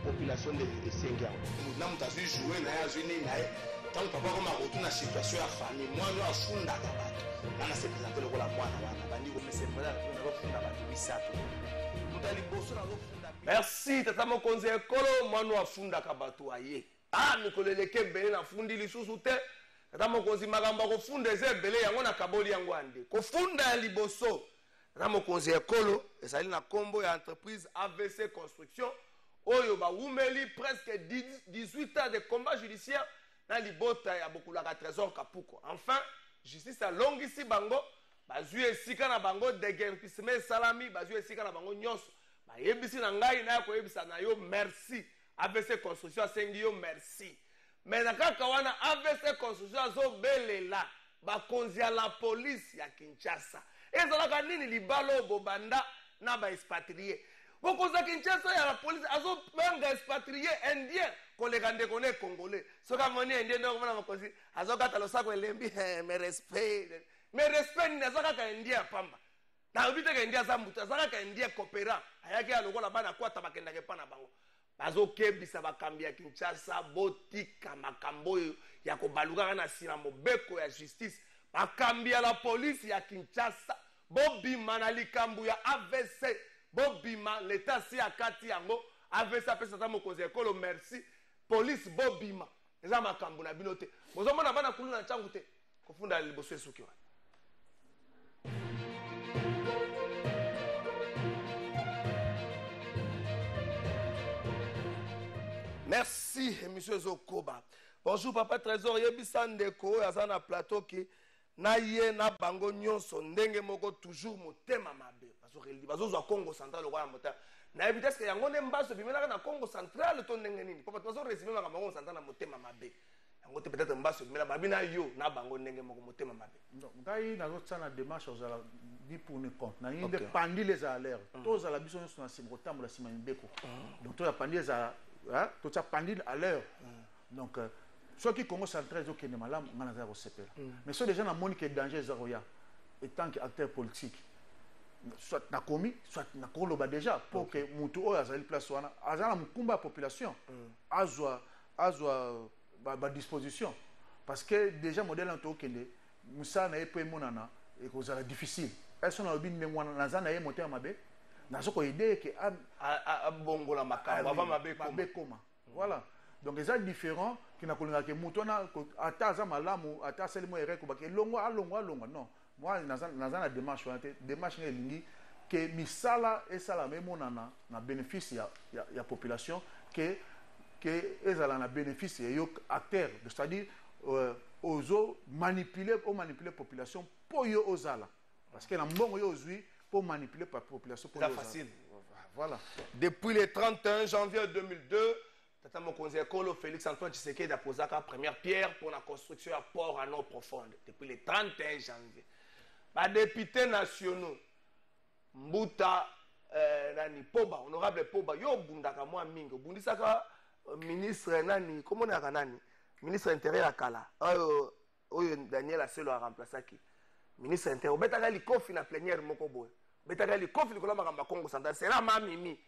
population de 5 ans na mutazi jouer na ya zuni na tant papa comme a na situation ya famille mwana afunda ka bato na se présenter lokola mwana wana bandi ko mese mwana na bafunda bato bisato mutali boso na bafunda merci tata mokonzi ya kolo mwana afunda ka bato aye mikoleleke mbele na fundi lisusu te tata mokonzi makambo ko funda eze mbele yango na kaboli yango ande ko funda ya liboso tata mokonzi ya kolo ezali na kombo ya entreprise AVC Construction oyo ba wumeli presque 18 ans de combat judiciaire na libota ya bokulaka trésor Kapuko. Enfin, justice a longisi bango, bazui esika na bango déguerpissement salami, bazui esika na bango nyonso. Ba yebisi na ngai na ko yebisa na yo merci. AVC Construction asengi yo merci. Mais na kaka wana AVC Construction zo belela ba konzi ya la police ya Kinshasa. Ezalaka nini libalo bobanda na ba expatrié. Bokoza Kinshasa ya la police azo benga expatrié indien kolega ndeko ne congolais soka moni indien ndeko mona makosi azo kata losako elembi me respect ni azaka ka indien pamba na obite ka indien zambuta azaka ka indien coopérant ayaki alokola bana kwata bakenda ke pana bango bazo kebisa bakambi ya Kinshasa botika makambo ya kobaluka na sina mobeko ya justice bakambi ya la police ya Kinshasa bobima na likambu ya AVC bobima l'état si akati yango AVC apesa ta mokonzi ekolo merci police bobima eza makambo na bino te bozomona bana kuluna nchangu te kofunda liboso esuki wana. Merci, monsieur Zokoba. Bonjour, papa Trésor. Yebisa ndeko yazana plateau ki na ye na bango nyonso ndenge moko toujours motema mabe. Bazo zo Congo central kwa mota. Na ebite ce que yango ne mbaso bimela na Congo central to ndenge nini. Papa bazo resimer na bango central na motema mabe. Yango te peut-être mbaso bimela babina yo na bango ndenge moko motema mabe. Donc ngai na zo na démarche aux ala ni pour ni compte. Na yinde pandi les alaires. Tous ala biso nyonso na simrotam la simambeko. Donc to ya pandi les ala tout ça pendant à l'heure. Donc, ceux qui Congo central, ils ont malade, on a zéro CPL. Mais ceux déjà dans le monde qui est danger Zaroya, étant qu'acteur politique, soit na commis, soit na koloba déjà pour que Moutou a une place ouana, a un combat population, a disposition. Parce que déjà modèle en tout cas, Moussa n'a pas monana et que ça difficile. Elles sont dans le bin de moi, na zana monter à mabe. Nazoko idée que bongo la makamba avant mabe koma. Voilà. Donc les gens différents qui n'a pas que mutona ata malamu ata selimo ereko ba que longo non. Moi nazana démarche démarche ngelingi que misala et sala memonana na bénéfice ya population que ezala na bénéfice yo acteur, c'est-à-dire ozo manipuler population pour yo ozala parce que na mbongo yo ozui pour manipuler la population. C'est facile. Voilà. Depuis le 31 janvier 2002, Tata Mokonzi Ekolo Félix Antoine Tshisekedi a posé la première pierre pour la construction à port en eau profonde. Depuis le 31 janvier. Les députés nationaux, Mbuta, Nani Poba, honorable Poba, yo bundaka moi mingo, bundisaka ministre Nani, comment on a Nani, ministre intérieur à Kala, Daniel Asselo a remplacé qui. Ministre intérieur, betaka li kofi na plénière moko boy. Betaka li kofi likola makamba Congo central. C'est là mamimi.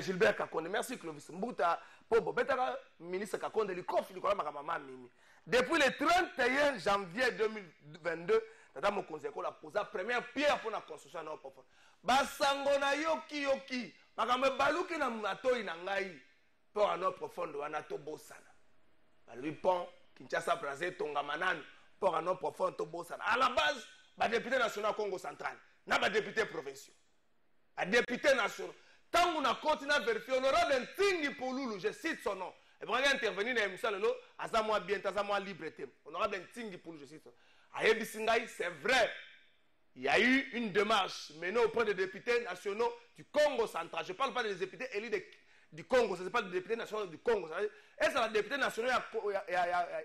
Gilbert Kakonde, merci Clovis. Mbuta Pobo, betaka ministre Kakonde li kofi likola makamba mamimi. Depuis le 31 janvier 2022, Tata Mokonzi Ekolo a posé la première pierre pour la construction de profonde. Basango na yoki. Makamba baluki na matoi na ngai pour en eau profonde wana to bosana. Lui pont Kinshasa Brazzaville Tonga Manano. Pour un nom profond, à la base, les députés nationaux Congo central, les députés provinciaux, les députés nationaux. Tant qu'on a continué à vérifier, honorable Ntingi Pouloulou, je cite son nom, et pour intervenir dans l'émission, Azamwa bien, Azamwa liberté. Honorable Ntingi Pouloulou, je cite son nom. Ayebi Singaï, c'est vrai, il y a eu une démarche menée auprès des députés nationaux du Congo central. Je ne parle pas des députés élus du Congo, ce n'est pas des députés nationaux du Congo. Et c'est la députée nationale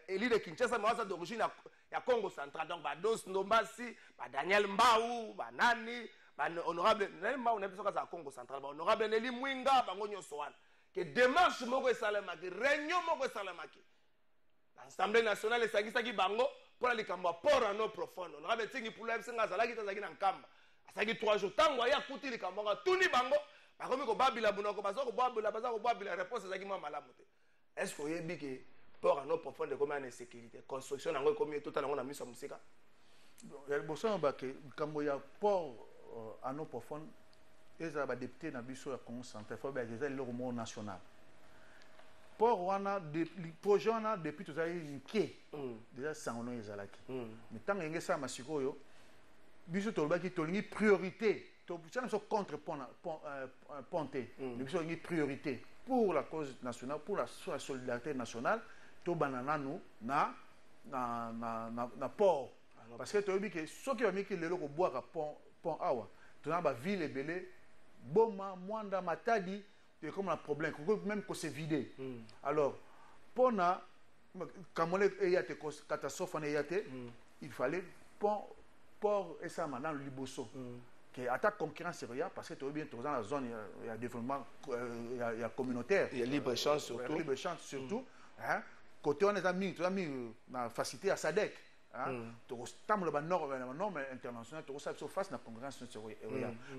élue de Kinshasa, mais d'origine à Congo central. Donc, Dos Ndombasi, Daniel Mbaou, Nani, honorable Daniel Mbaou, on est plus à Congo central. Honorable Nelly Mwinga, Bangonyo Soan. Que démarche Mogo Salamaki, réunion Mogo Salamaki. L'Assemblée nationale est Sagistaki Bango pour aller à port en eau profonde. Honorable Tingi Poulem Senga Zalaki Tazaki Nankamba. Asaki 3 jours, Tango, ya Kuti Likambanga, Tuni Bango. Par contre, la réponse est est-ce que vous avez que port en eau profonde comme une sécurité, construction en eau comme tout à l'heure on a mis sur musique. Il y a beaucoup de port en eau profonde, les députés dans le Congo central, il faut que le moment national. Port wana le projet wana depuis tout ça une quai déjà sans nom ezalaki. Mais tant que ça masikoyo biso tolobaki tolingi priorité. Nous contre ponté. Nous avons une priorité pour la cause nationale, pour la solidarité nationale. Tout banana nous na port. Parce que tu as dit que ceux qui ont mis que le logo bois pont awa, tu as ville et belé, Boma, Mwanda, Matadi, c'est comme un problème. Même que c'est vidé. Alors, pour na quand on est catastrophe il fallait port et ça maintenant le Liboso. Qui attaque concurrence sérieuse parce que tu es bien dans la zone il y a développement il y a communautaire il y a libre-échange surtout libre-échange surtout côté on est mis na facilité à SADC tu stamle ba norme internationale tu ça face na concurrence sérieuse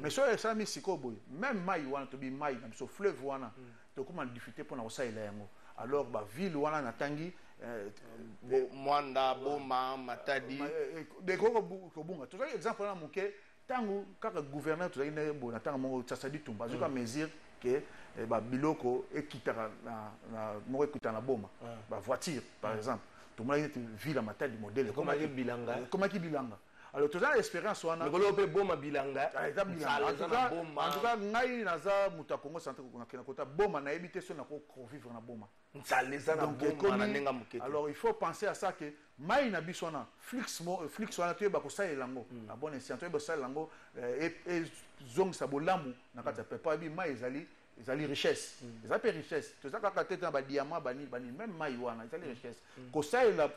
mais sur ça mis sikoboy même mai wana to bi mai na so fleuve wana to comment difficulté pour na ça il yango alors ba ville wana na tangi Mwanda Boma Matadi de ko bunga tu exemple na moké tango kaka gouverneur tu zaki bona tango mo tsasadi tumba zoka mesure que ba biloko ekitaka na mo ekitana boma ba voiture par exemple tout le monde vit la matin du modèle. Comment qui bilanga? Comment qui bilanga? Alors, tu as l'expérience, on a. Mais quand on bon bilanga, en tout cas, ngai naza muta Congo central na kota boma na éviter ce na ko vivre na boma. Alors il faut penser à ça que mai na bisona flux wana to ba ko sa elango na bon instant to ba sa elango et zong sa bolamu na kata pepa bi mai ezali richesse ezali richesse to ça ka tete ba diamant bani même mai wana ezali richesse ko sa la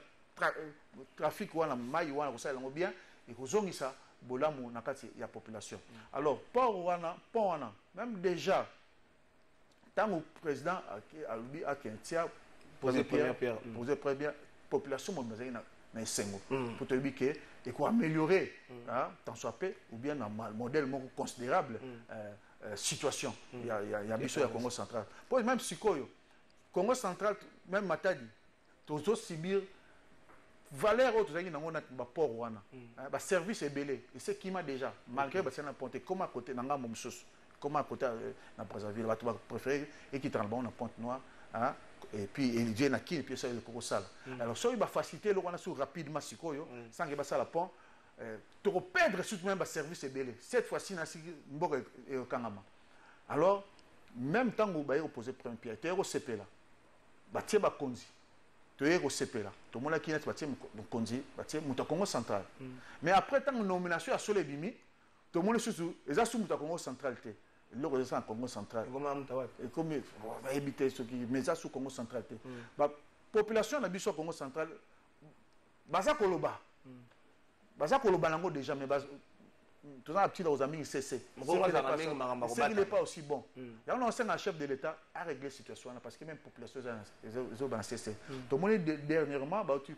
trafic wana mai wana ko sa elango bien et ko zongisa bolamu na kati ya population. Alors port wana même déjà tant le président a Kentia posé première population na esengo pour te dire que et quoi améliorer tant soit paix ou bien un modèle considérable situation il y a biso ya Congo central pour même sikoyo Congo central même matadi tozo subir valeur autre zaki nango na ba port wana ba service ebelé et c'est qui m'a déjà malgré ba na ponte comme à côté na ngambo msusu comme à côté na Brazzaville ba préféré et qui travaille na Pointe-Noire et puis il vient à qui et puis ça le Congo sala alors ça il va faciliter le wana sur rapidement sikoyo sans que ba ça la pont to perdre surtout même ba service ebelé cette fois-ci na si mboko e kangama alors même temps où ba y poser premier pierre te ro sepela ba tie ba konzi tu es au CPLA. Tout le monde qui est bâti au Congo central. Mais après tant de nomination à Solé Bimi, tout le monde est sous le Congo central. Le reste en Congo central. Et comme on va éviter ce qui mais ça sous Congo central. La population n'a pas Congo central. Baza Koloba. Baza Koloba nango déjà mais tout ça petit aux amis CC. C'est n'est pas aussi bon. Il y a un chef de l'État à régler la situation parce que même la population est dans CC. Tout le monde dernièrement bah tu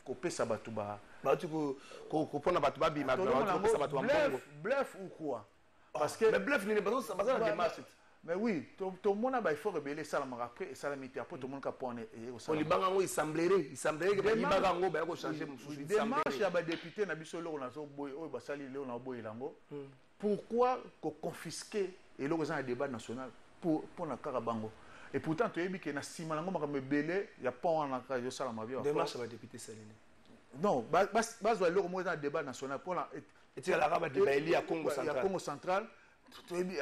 coupé ça batuba. Bah tu coupé na batuba bi ma bluff ou quoi? Parce que mais bluff n'est pas ça la démarche. Mais oui, tout le monde il faut rebeller ça après et ça la mettre après tout le monde qui prend et au Libango il semblerait que Libango ba ko changer mususu démarche ya ba député na biso lo na zo boy o ba sali le na boy lango pourquoi ko confisquer et le dans le débat national pour na Karabango et pourtant tu es que na sima lango ma belé ya pas na ka yo sala ma bien démarche ba député salini non bas le dans le débat national pour la et tu la raba débat il y a Congo central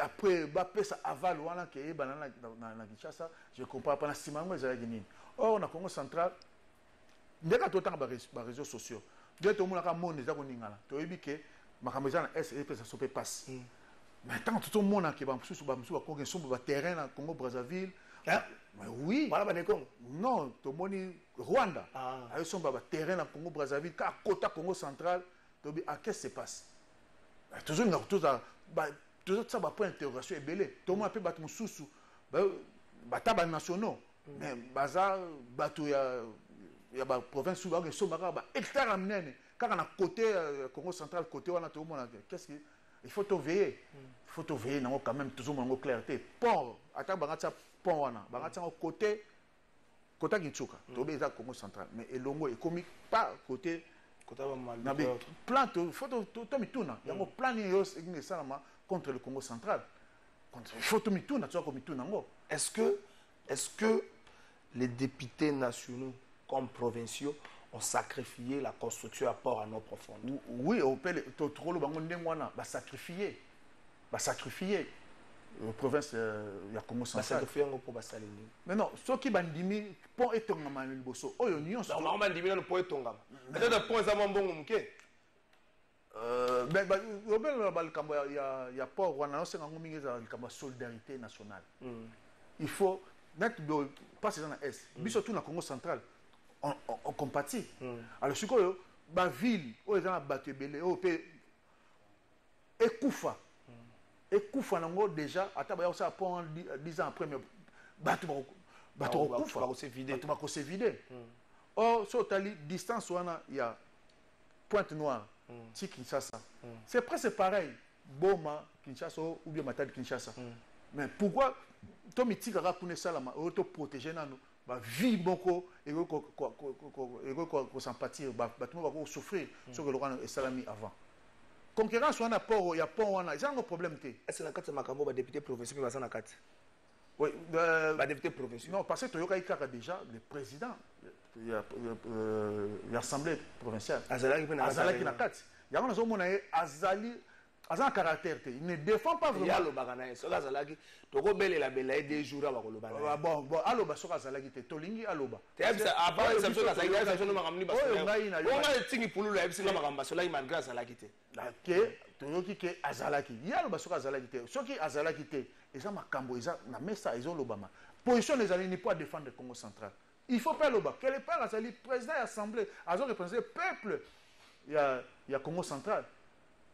après bape ça aval wana ke banana na Kinshasa je comprends pas na simango ezalaki nini or na Congo central ndeka totanga ba réseaux sociaux bien tout le monde ka monde za koningala to yebi ke makambo za na SEP ça se passe mais tant tout le monde ke ba msusu ba Congo sombo ba terrain na Congo Brazzaville mais oui voilà ba Congo non to moni Rwanda ayo sombo ba terrain na Congo Brazzaville ka kota Congo central to bi à qu'est-ce qui se passe toujours na tout ça tout ça va point interrogation est belé tout le monde peut battre mon sous battre nationaux mais bazar battu ya ba province sous ba so ba hectare amnene quand on a côté Congo central côté on a tout le monde qu'est-ce que il faut te veiller non quand même toujours mon clarté pont attaque ba pont wana ba côté Gitsuka to beza Congo central mais elongo est comique pas côté plan faut to mituna yango plan yo c'est ça contre le Congo central. Il faut tout mituna, tu vois comme mituna. Est-ce que les députés nationaux comme provinciaux ont sacrifié la construction à port à nos profondeurs? Oui, on peut trop le bangon ndengwana, ba sacrifier. La province ya Congo central. Sacrifier pour basalini. Mais non, ceux qui bandimi pont etongama le bosso. Oh yo nyonso. Non, on bandimi le pont etongama. Peut-être pont ça mbongo mke. Mais il y a pas de solidarité nationale. Il faut pas dans l'Est, mais surtout dans le Congo central, on compatit. Alors, ce que la ville, où ils ont battu belé, et Koufa déjà, à tabac ça pendant 10 ans après, mais battu Koufa, c'est vidé. Or, sur la distance, il y a Pointe-Noire. Kinshasa. C'est presque pareil. Boma, Kinshasa ou bien Matadi Kinshasa. Mais pourquoi Tom Tika Rapune Salama, auto protéger nous, vie beaucoup et qu'on s'empathie, qu'on souffrir sur le Rwanda et Salami avant. Concurrence, on a port, il y a pont, on a un problème. Est-ce que la carte Makambo, député provincial, va s'en accater? Oui, député provincial. Non, parce que Toyoka Ikara déjà, le président l'Assemblée provinciale. Azalaki na kati. Yango nazomona ye azali un caractère. Il ne défend pas vraiment. Yalo bagana so azalaki toko belela bela 2 jours abakoloba. Bon aloba so azalaki te tolingi aloba. Te abisa apa exception azalaki exception makamni ba. Onga etingi pululu ebisa makamba so la malgré azalaki te. Ke toyoki ke azalaki. Yalo ba so azalaki te. Soki azalaki te, eza makambo eza na mesa ezolobama. Position ezali ni pour défendre le Congo central. Il faut pas loba. Quel part azali président de l'Assemblée, azo représenter peuple. Il y a Congo central.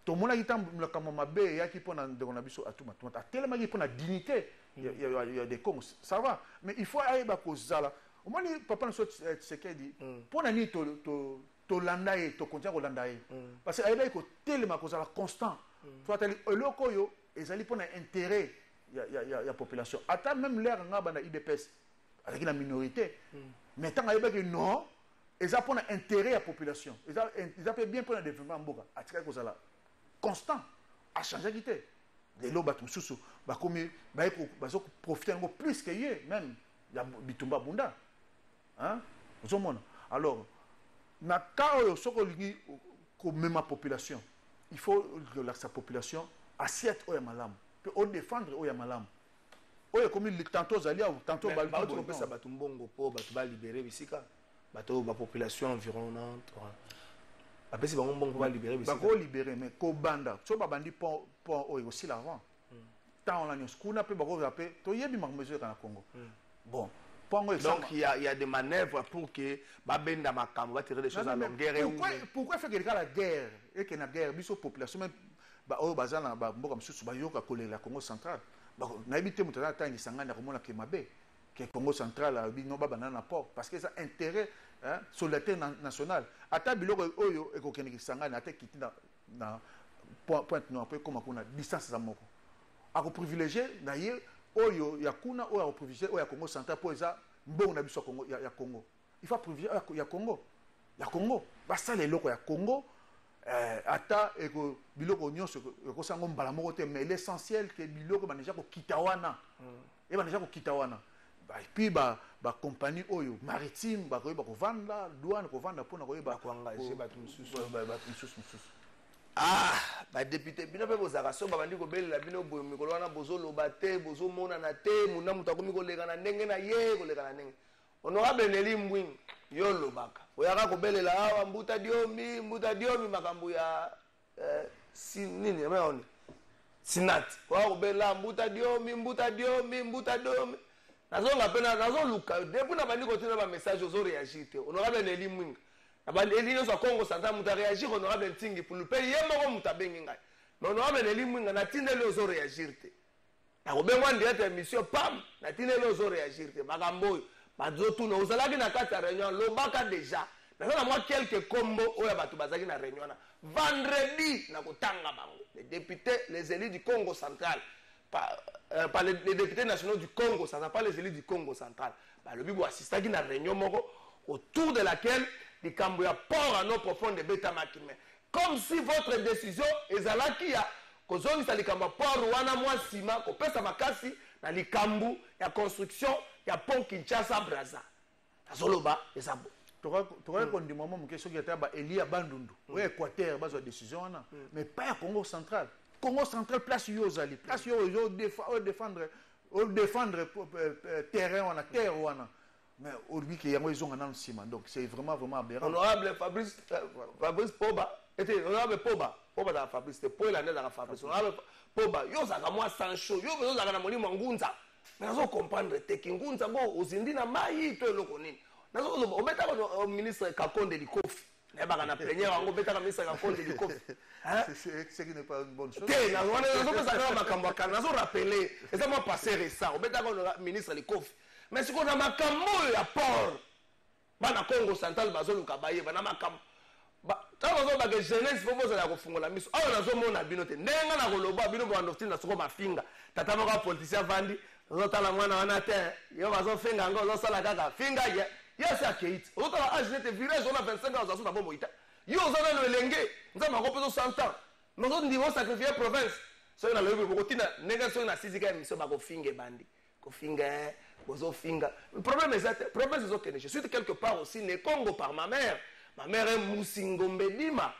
Tout le monde a dit que il y a qui pour na biso atuma. Tellement qui pour la dignité. Il y a des Congos. Ça va. Mais il faut aller ba kozala. Au moins papa nous ce qu'il dit. Pour na ni to landaye, to continuer landaye. Parce que aïba ko tellement kozala constant. Toi tali eloko yo ezali pour na intérêt ya population. Attends même l'air nga bana IDPS avec la minorité. Mais tant aïba que non, ils ont intérêt à la population. Ils ont bien pour le développement mboka. Atika kozala constant à changer quitté. Les lots batum susu ba komi ba profiter encore plus que hier même ya bitumba bunda. Hein? Vous avez alors na ka oyo soko lingi ko même population. Il faut que sa population assiette oya malamu. Peut on défendre oya malamu. Oya komi tantôt zalia ou tantôt ba ba pesa batumbongo po batu ba libérer bisika. Bateau ba population environnante. Après si bango bongo va libérer bisika. Ba ko libérer mais ko banda. So ba bandi pont oyo aussi l'avant. Tant on a nyos kuna pe ba ko rapper to yebi makambo kana Congo. Bon. Donc il y a des manœuvres pour que Babenda Makambo va tirer des choses à longueur. Pourquoi faire que la guerre et que la guerre, biso population même ba o bazana ba mboka msusu ba yoka kolela la Congo central. Ba na ebité mutana tangi sangana komona ke mabe que Congo central a bino ba banana port parce que ça intérêt hein solidarité nationale. Ata biloko oyo e ko keniki sangana ata kiti na point no après comme kuna distance za moko. A ko privilégier na ye oyo ya kuna oyo privilégier oyo ya Congo central pour ça mbongo na biso Congo ya Congo. Il faut privilégier ya Congo. Ya Congo. Ba ça les loko ya Congo ata eko biloko nyonso ko sango mbala moko te mais l'essentiel que biloko ba déjà ko kitawana. Et ba déjà ko kitawana. Et puis ba compagnie oyo maritime ba ko vanda douane ko vanda pona ko ba ko engager ba tumususu ba député bino pe bozaka so ba bandi ko belela bino boyo mikolo wana bozo loba te bozo mona na te muna muta ko mikoleka na ndenge na ye koleka na ndenge honorable Neli Mbwing yo lobaka oyaka ko belela awa mbuta diomi makambo ya nini yameoni sinat ko belela mbuta diomi nazonga pena nazoluka depuis na bandi continuer ba message aux réagir te honorable Neli Mbwing abandi elino so Congo central muta réagir honorable Ntingi pour le pays yemo muta bengi ngai mais honorable Neli Mbwing na tindele aux réagir te na ko bengwa direct émission pam na tindele aux réagir te makambo bazotu na ozalaki na kata réunion lobaka déjà na moi quelques combos oya batu bazaki na réunion na vendredi na kotanga bango les députés les élus du Congo central par les députés nationaux du Congo, ça n'a pas les élus du Congo central. Le Bibo assiste à une réunion autour de laquelle les Cambouya portent un eau profonde de bêta makime. Comme si votre décision est à la kia, que zone ça les Cambouya portent wana moi sima, que pesa makasi na les Cambou, la construction, il y a pont Kinshasa Brazza. La Zoloba et ça. Tu vois qu'on dit moment que ceux qui étaient Elia Bandundu, ou Équateur, base de décision mais pas à Congo central. Congo central place yozali place yo défendre terrain on a terre wana mais aujourd'hui que yango ils ont un ciment donc c'est vraiment aberrant. Honorable Fabrice Poba était honorable Poba da Fabrice c'était pour l'année dans Fabrice honorable Poba yo zaka moi Sancho yo bezo zaka na molimo ngunza mais nazo comprendre te kingunza ngo ozindi na mai to eloko nini nazo obeta ko ministre Kakonde Likofi ne baka na plénière wango beta ka ministre Kakonde Likofi. C'est qui n'est pas une bonne chose. Nazo rappeler, et ça m'a passé récent. On beta ko ministre Likofi. Mais ce qu'on a makambo ya port. Bana Congo central bazolu kabaye bana makambo. Tabazo ba que jeunesse faut poser la kofungola miso. Ah nazo mona binote. Nenga na koloba bino ba ndofti na soko mafinga. Tata moko politicien vandi. Zotala mwana wana te. Yo bazo finga ngo zo sala kaka finga ye. Yes akeit. Zotala agite village on a 25 ans za bomo ita. Yo zana le lenge. Nzama ko peso 100 ans. Nous on dit on sacrifier province. So na lobi ko tina nenga so na sizika miso ba ko finge bandi. kofinga bozo finga le problème est je suis quelque part aussi né Congo par ma mère est Musingombe Dima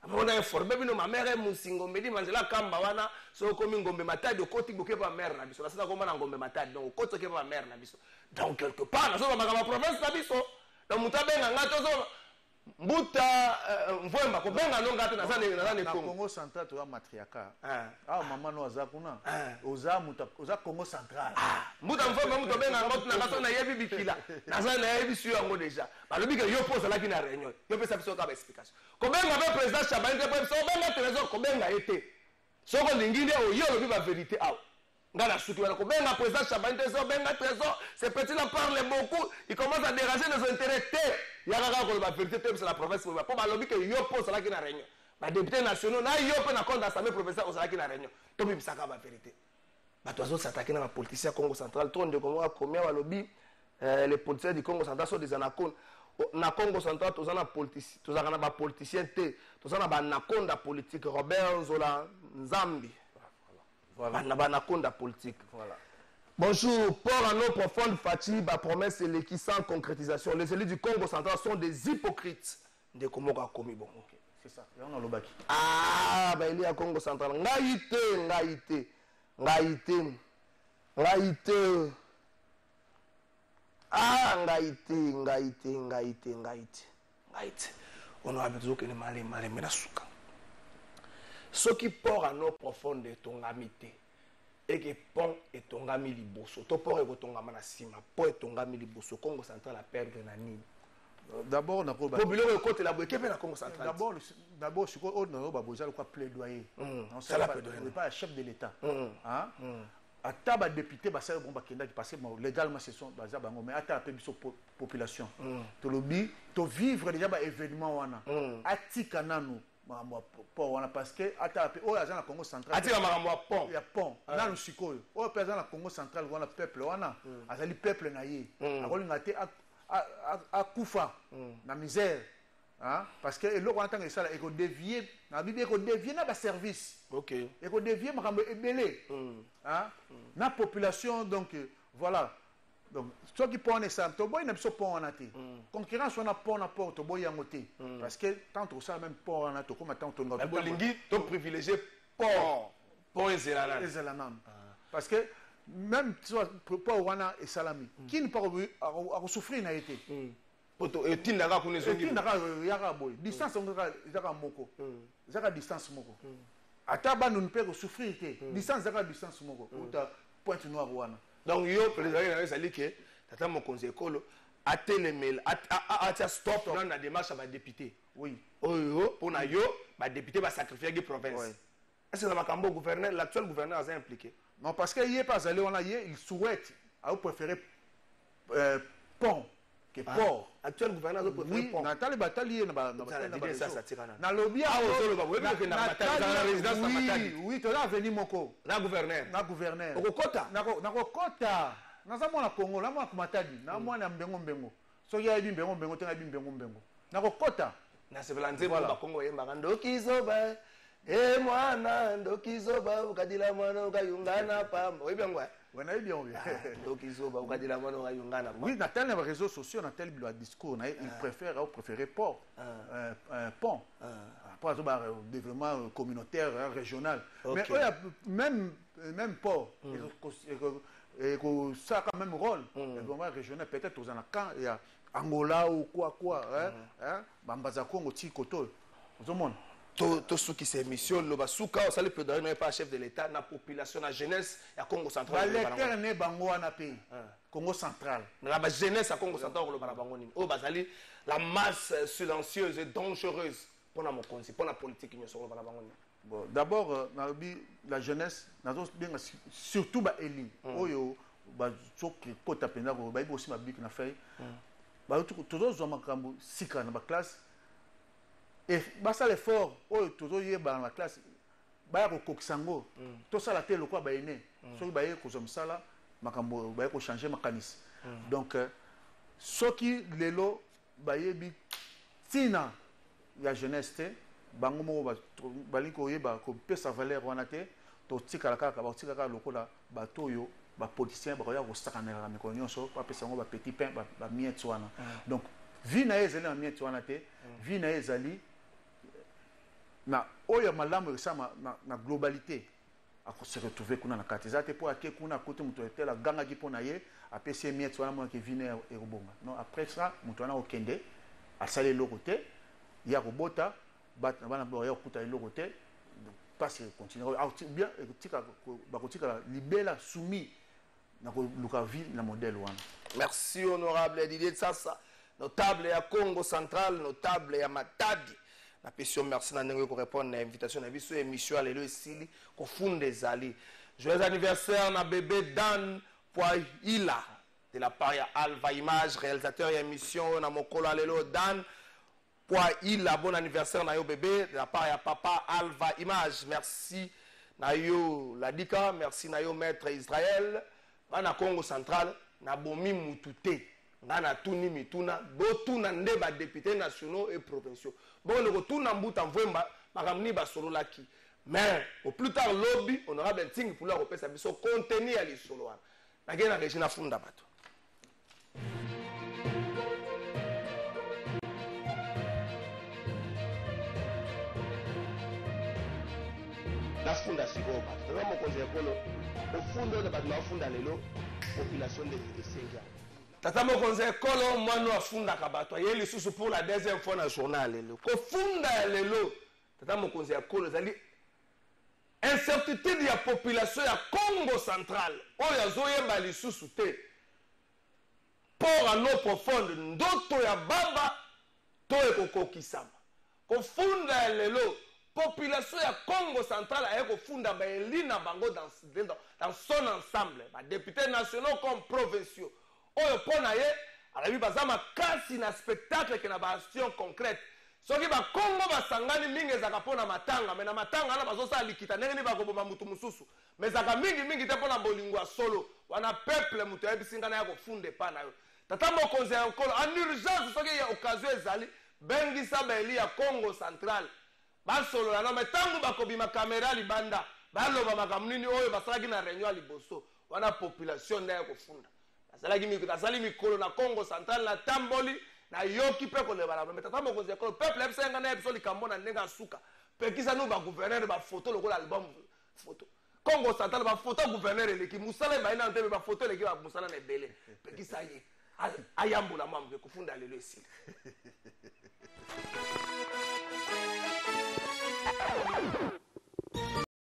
on a informé bino ma mère est Musingombe Dima nzela kamba wana so komi ngombe matadi okoti boke ba mère na biso la sala komana ngombe matadi donc okoti ke ba mère na biso donc quelque part na so ba ma province na biso donc mutabenga ngato so mbuta mvwemba kobenga no ngato na zane Congo central to matriarcat maman no azakuna oza Congo central mbuta mvwemba muto benga ngoto na ngato na yebi bikila na zane yebi suyo yango déjà balobi ke yo pose la ki na réunion yo pesa biso ka ba explication kobenga ba président Chabainte po so benga trésor kobenga ete soko lingine oyo lobi ba vérité aw ngana suki wana kobenga président Chabainte so benga trésor c'est petit là parle beaucoup il commence à déranger nos intérêts il y a la vérité c'est la province pour ba lobi que yo pose la ki na réunion ba députés nationaux na yo pe na compte d'assemblée provinciale au ki na réunion to bibisaka ba vérité ba tozo s'attaquer na ba politiciens Congo central to ndeko mo akomia ba lobi les politiciens du Congo central sont des anacondes na Congo central tozana politicien tozana ba politicien te tozana ba anaconda politique Robert Zola Nzambi voilà na ba anaconda politique voilà. Bonjour, port en eau profonde, fatigue, ba promesse et qui sans concrétisation. Les élites du Congo central sont des hypocrites. De Komoka Komi bon. OK, c'est ça. Là on a l'obaki. Ah, bah il y a Congo central. Ngaïté. Ah, ngaïté. On a besoin que les malais me la souka. Ce qui port en eau profonde est ton amité. Et que pont est ton ami liboso. To port est ton amana sima. Pont est ton ami liboso. Congo central a perdre na nini. D'abord on a pas populaire côté la boké na Congo central. D'abord ce qu'on a pas besoin de quoi plaidoyer. Non, ça la plaidoyer. On n'est pas chef de l'état. Hein? À taba député basé bon bakenda qui passait légalement ce sont baza bango mais ata pe biso population. To lobby to vivre déjà ba événement wana. Atika nanu pont wana parce que ata pe o azana Congo central. Atika makambo pont. Ya pont. Nanu sikoyo. O peza na Congo central wana peuple wana. Azali peuple na ye. Akolinga te à Koufa, na misère. Hein? Parce que l'eau en tant que ça, il faut dévier, la Bible il dévier na service. OK. Il faut dévier ma belé. Hein? Na population donc voilà. Donc ceux qui ponnent ça, to boy na biso pont en até. Concurrence on a pont na port to boy yangoté. Parce que tant que ça même pont en até comme tant to ngaba. Bolingi to privilégié pont. Pont ezelanan. Parce que même pas wana et salami qui ne pas à souffrir n'a été poto et tindaga kunezo tindaga yaka boy distance zaka moko zaka distance moko ataba nous peut souffrir été distance zaka distance moko uta pointe noire wana donc yo président na sali que tata mon conseil ekolo atelemel atia stop dans la démarche ba député oui oyo pona yo ba député ba sacrifier la province est-ce que le makambo gouverneur l'actuel gouverneur a impliqué. Non, parce qu'il n'est pas allé, il souhaite, à préférer pont que port. Actuel gouverneur a préféré pont. Nathalie Batali, oui, tu as venu Moko. Na gouverneur. Okokota. Nazamona Congo, na mwa kumatadi, na mwa na mbengo. So ya mbengo, tena mbengo. Nakokota. Na sevelanze ba Congo yemba ndokizoba. Mwana ndokizoba ukadila mwana ukayungana pamba oibengwa wana bien oui ndokizoba ukadila mwana ukayungana pamba oui dans les réseaux sociaux dans tel discours il préfère port pont pour le développement communautaire régional mais même port et que ça a quand même rôle développement régional peut-être aux Anakan il y a Angola ou quoi hein bambaza Congo ti koto tout le monde tout ce qui s'est mission le basuka au salut président n'est pas chef de l'état la population la jeunesse ya Congo central l'éther né bango na pays Congo central la jeunesse à Congo central le banabango ni o bazali la masse silencieuse et dangereuse pour la mon conseil pour la politique ni sur le banabango ni bon d'abord la jeunesse bien surtout ba eli oyo ba soki kota penda ko ba aussi ma bik na fay ba tout zo makambo sika na ba classe. Et basa l'effort oh toujours yeba dans la classe ba ko kokisango to sala te lokwa ba ene so ba ye ko zomsala makambo ba ko changer mécanisme donc soki lelo ba yebi tina ya jeunesse te bango mo ba liko yeba ko pesa valeur wana te to tikala kaka ba tikaka lokola ba toyo bapoliticien bakoya kosakanela na mikolo nyonso bapesa yango bapetit pain bamiete wana donc vi na ye ezali na miete wana te vi na ye ezali na oyo malamu esama na globalité akose retrouver kuna na kati eza te mpo ake kuna kote moto etela agangaki mpo na ye apesi ye miete wana monake vi na ye ekobonga non après ça moto wana okende asali eloko te ye akobota bana baya kokuta eloko te parce continue bien bakotikala libela soumis na koluka vie na modèle wana. Merci honorable Didier Tsassa, notable ya Congo Central, notable ya Matadi. Na question merci na ndenge ko répondre à invitation na biso émission à lelo esili ko funde zali. Joyeux anniversaire na bébé Dan Poila de la part ya Alva Image, réalisateur ya émission na mokolo lelo Dan Poila, bon anniversaire na yo bébé de la part ya papa Alva Image. Merci na yo Ladika, merci na yo maître Israël. Bana Congo Central na bomi mutute na tuni mituna botuna nde ba députés nationaux et provinciaux bon le tuna mbuta mvemba makamni ba sololaki mais au plus tard lobby honorable Ting pour la repesa biso contenu ya lisolo wana na gena Regina Funda bato la funda siko bato tama ko zekolo au fond de la funda lelo population de Senga. Tata mokonze ekolo mwana afunda kabato yeli susu pour la deuxième fois na journal lelo. Ko funda lelo tata mokonze ekolo zali incertitude ya population ya Congo Central oyo azoyemba lisusu te. Pour à l'eau profonde ndoto ya baba to ekokokisama. Ko funda lelo population ya Congo Central a kofunda ba elina bango dans son ensemble ba députés nationaux comme provinciaux oyo pona ye alabi bazama kasi na spectacle ke na ba action concrète soki ba Congo basangani mingi ezaka pona matanga mais na matanga na bazosa likita ndenge ni bakoboma mutu mususu mais zaka mingi te pona bolingo ya solo wana peuple mutu ya bisingana ya kofunde pa na yo tata mokonzi ya nkolo en urgence soki ya occasion ezali bengisa ba eli ya Congo Central basolola na metangu bakobima kamera libanda baloba makamnini oyo basalaki na réunion liboso wana population na kofunda basali mikolo na Congo Central na tamboli na yoki pe ko lebala mais tata mokonzi ko peuple ebsenga na ebiso likambo na ndenga suka pekisa no ba gouverneur ba photo lokola album photo Congo Central ba photo gouverneur eleki musala ba ina ntebe ba photo eleki ba musala na ebele pekisa ye ayambula mambe kufunda lelo esili